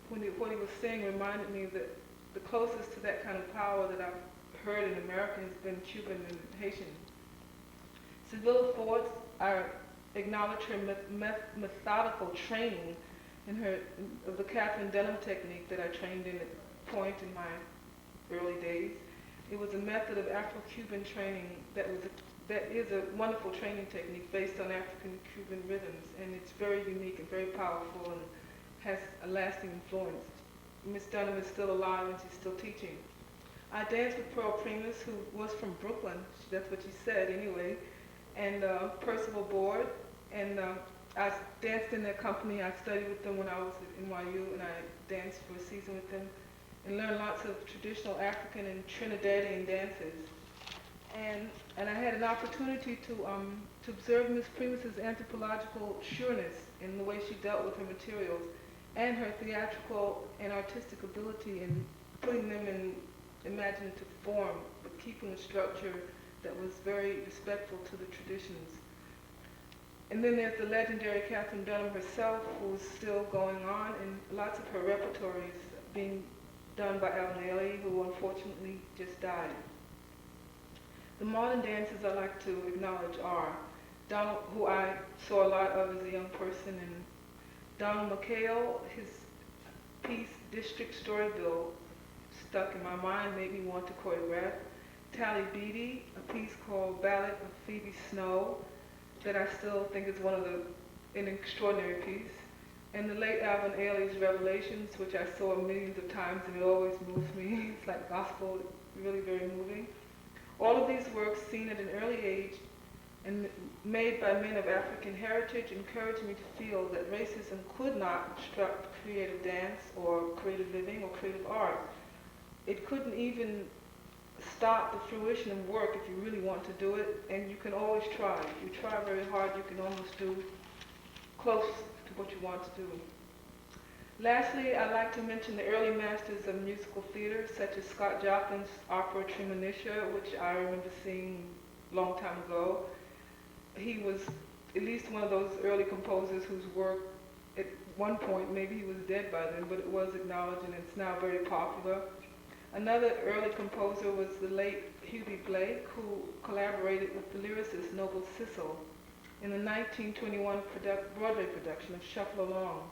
what he was saying reminded me that the closest to that kind of power that I've heard in America has been Cuban and Haitian. Sevilla Ford, I acknowledge her methodical training of the Catherine Denham technique that I trained in at Point in my early days. It was a method of Afro-Cuban training that is a wonderful training technique based on African-Cuban rhythms, and it's very unique and very powerful and has a lasting influence. Miss Dunham is still alive and she's still teaching. I danced with Pearl Primus, who was from Brooklyn, that's what she said anyway, and Percival Board, and I danced in their company. I studied with them when I was at NYU, and I danced for a season with them and learned lots of traditional African and Trinidadian dances. And I had an opportunity to observe Miss Primus's anthropological sureness in the way she dealt with her materials and her theatrical and artistic ability in putting them in imaginative form, but keeping a structure that was very respectful to the traditions. And then there's the legendary Catherine Dunham herself, who's still going on, and lots of her repertories being done by Al Naily, who unfortunately just died. The modern dancers I like to acknowledge are Donald, who I saw a lot of as a young person, and Donald McHale. His piece, District Storybill, stuck in my mind, made me want to choreograph. Tally Beattie, a piece called Ballad of Phoebe Snow, that I still think is an extraordinary piece. And the late Alvin Ailey's Revelations, which I saw millions of times, and it always moves me. It's like gospel, really very moving. All of these works, seen at an early age and made by men of African heritage, encouraged me to feel that racism could not obstruct creative dance or creative living or creative art. It couldn't even stop the fruition of work if you really want to do it, and you can always try. If you try very hard, you can almost do close to what you want to do. Lastly, I'd like to mention the early masters of musical theater, such as Scott Joplin's opera Tremonisha, which I remember seeing a long time ago. He was at least one of those early composers whose work, at one point, maybe he was dead by then, but it was acknowledged and it's now very popular. Another early composer was the late Hubie Blake, who collaborated with the lyricist Noble Sissle in the 1921 Broadway production of Shuffle Along.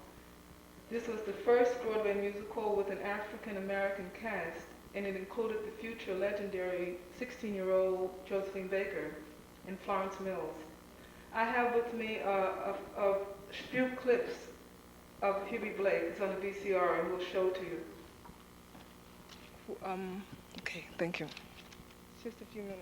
This was the first Broadway musical with an African-American cast, and it included the future legendary 16-year-old Josephine Baker and Florence Mills. I have with me a few clips of Hubie Blake. It's on the VCR, and we'll show it to you. Okay, thank you. Just a few minutes.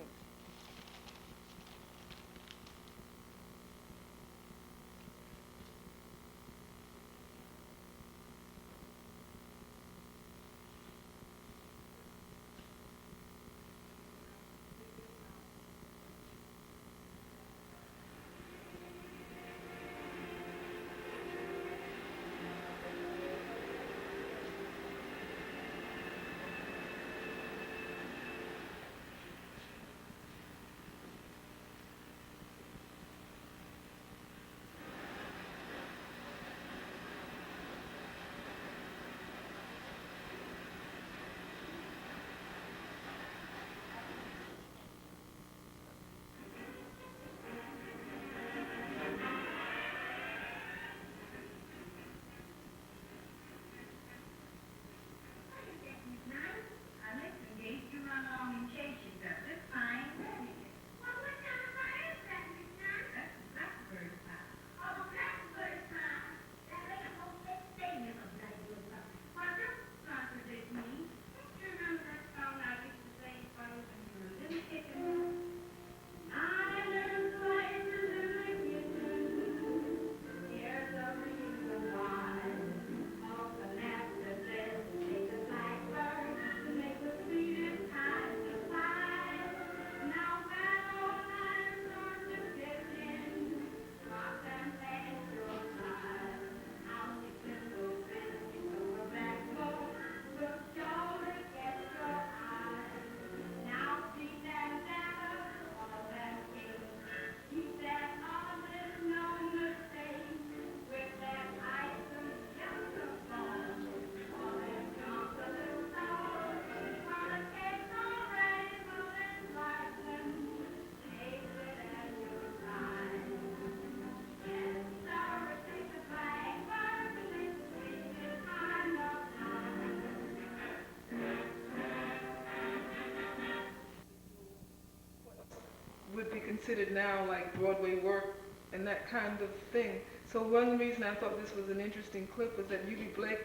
considered now like Broadway work and that kind of thing. So one reason I thought this was an interesting clip was that Eubie Blake's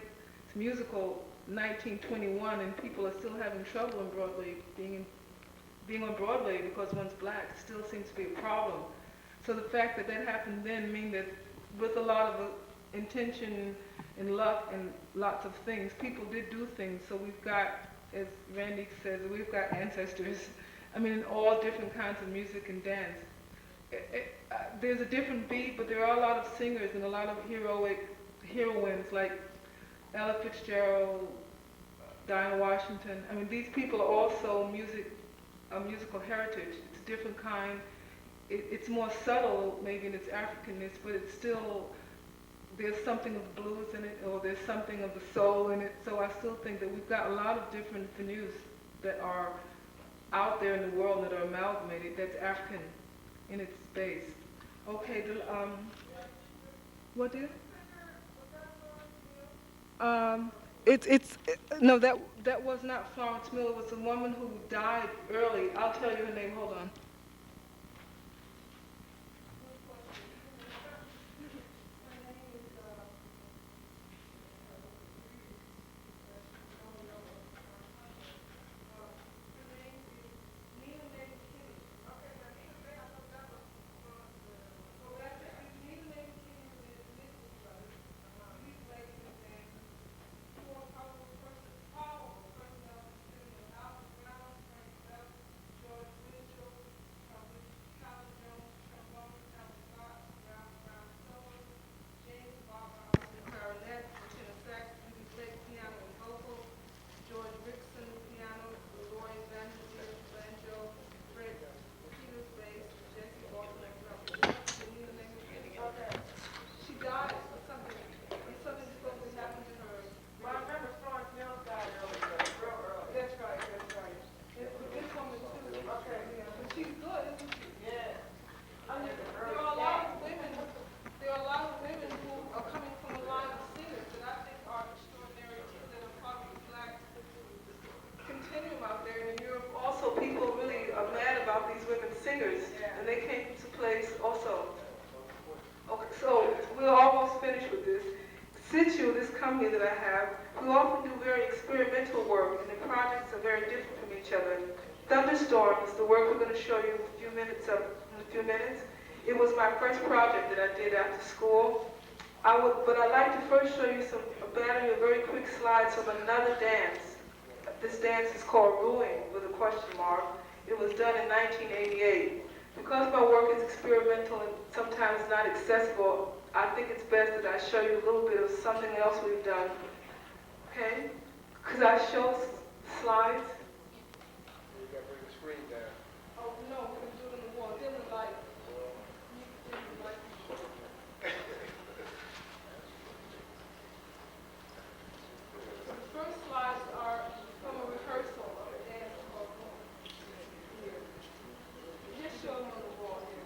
musical 1921, and people are still having trouble in Broadway, being on Broadway because one's black still seems to be a problem. So the fact that that happened then means that with a lot of intention and luck and lots of things, people did do things. So we've got, as Randy says, we've got ancestors, I mean, in all different kinds of music and dance. There's a different beat, but there are a lot of singers and a lot of heroines like Ella Fitzgerald, Dinah Washington. I mean, these people are also musical heritage. It's a different kind. It's more subtle, maybe in its Africanness, but it's still, there's something of the blues in it, or there's something of the soul in it. So I still think that we've got a lot of different venues that are out there in the world that are amalgamated, that's African in its base. Okay, what dear? No, that was not Florence Miller. It was a woman who died early. I'll tell you her name, hold on. That I have, we often do very experimental work, and the projects are very different from each other. Thunderstorm is the work we're going to show you in a few minutes. It was my first project that I did after school. But I'd like to first show you a battery of very quick slides from another dance. This dance is called Ruin with a question mark. It was done in 1988. Because my work is experimental and sometimes not accessible, I think it's best that I show you a little bit of something else we've done. Okay? Could I show slides? You got to bring the screen down. Oh, no, we can do it on the wall. Dim the light. Dim the light. So the first slides are from a rehearsal of a dance called Here. Just show them on the wall here.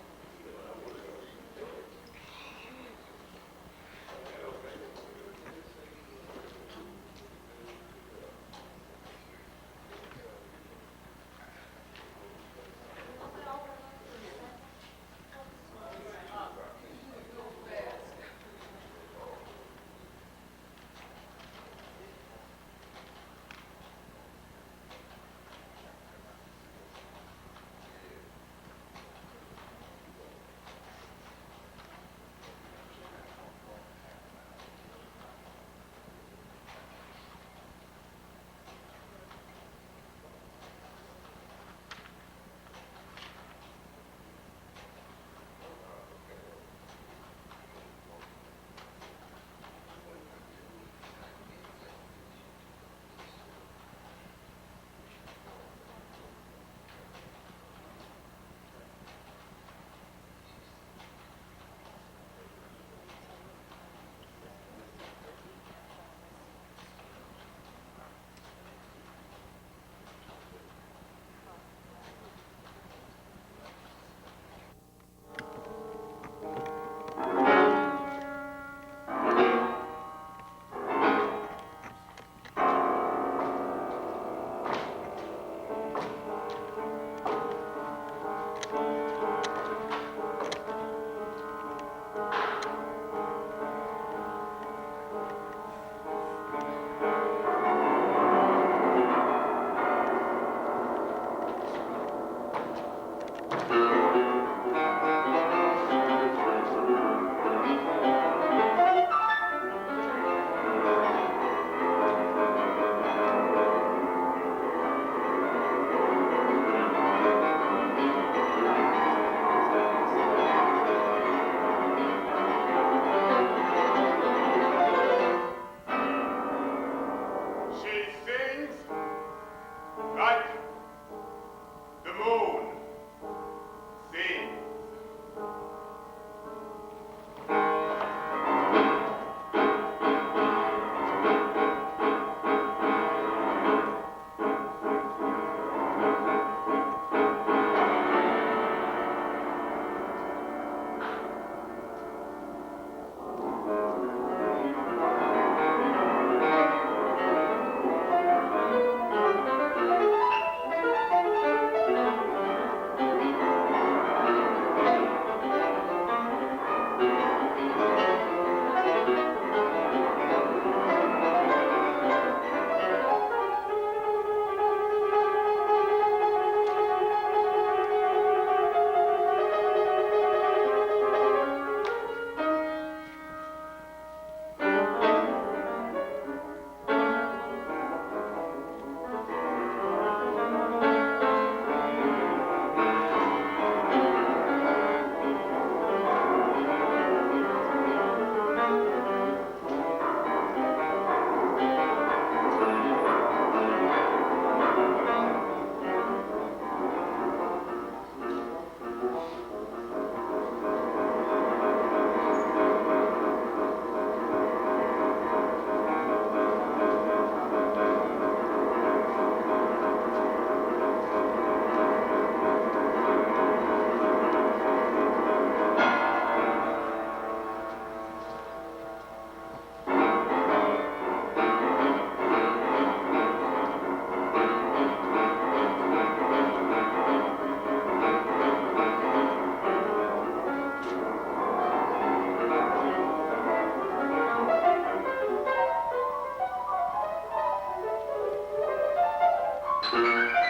Thank you.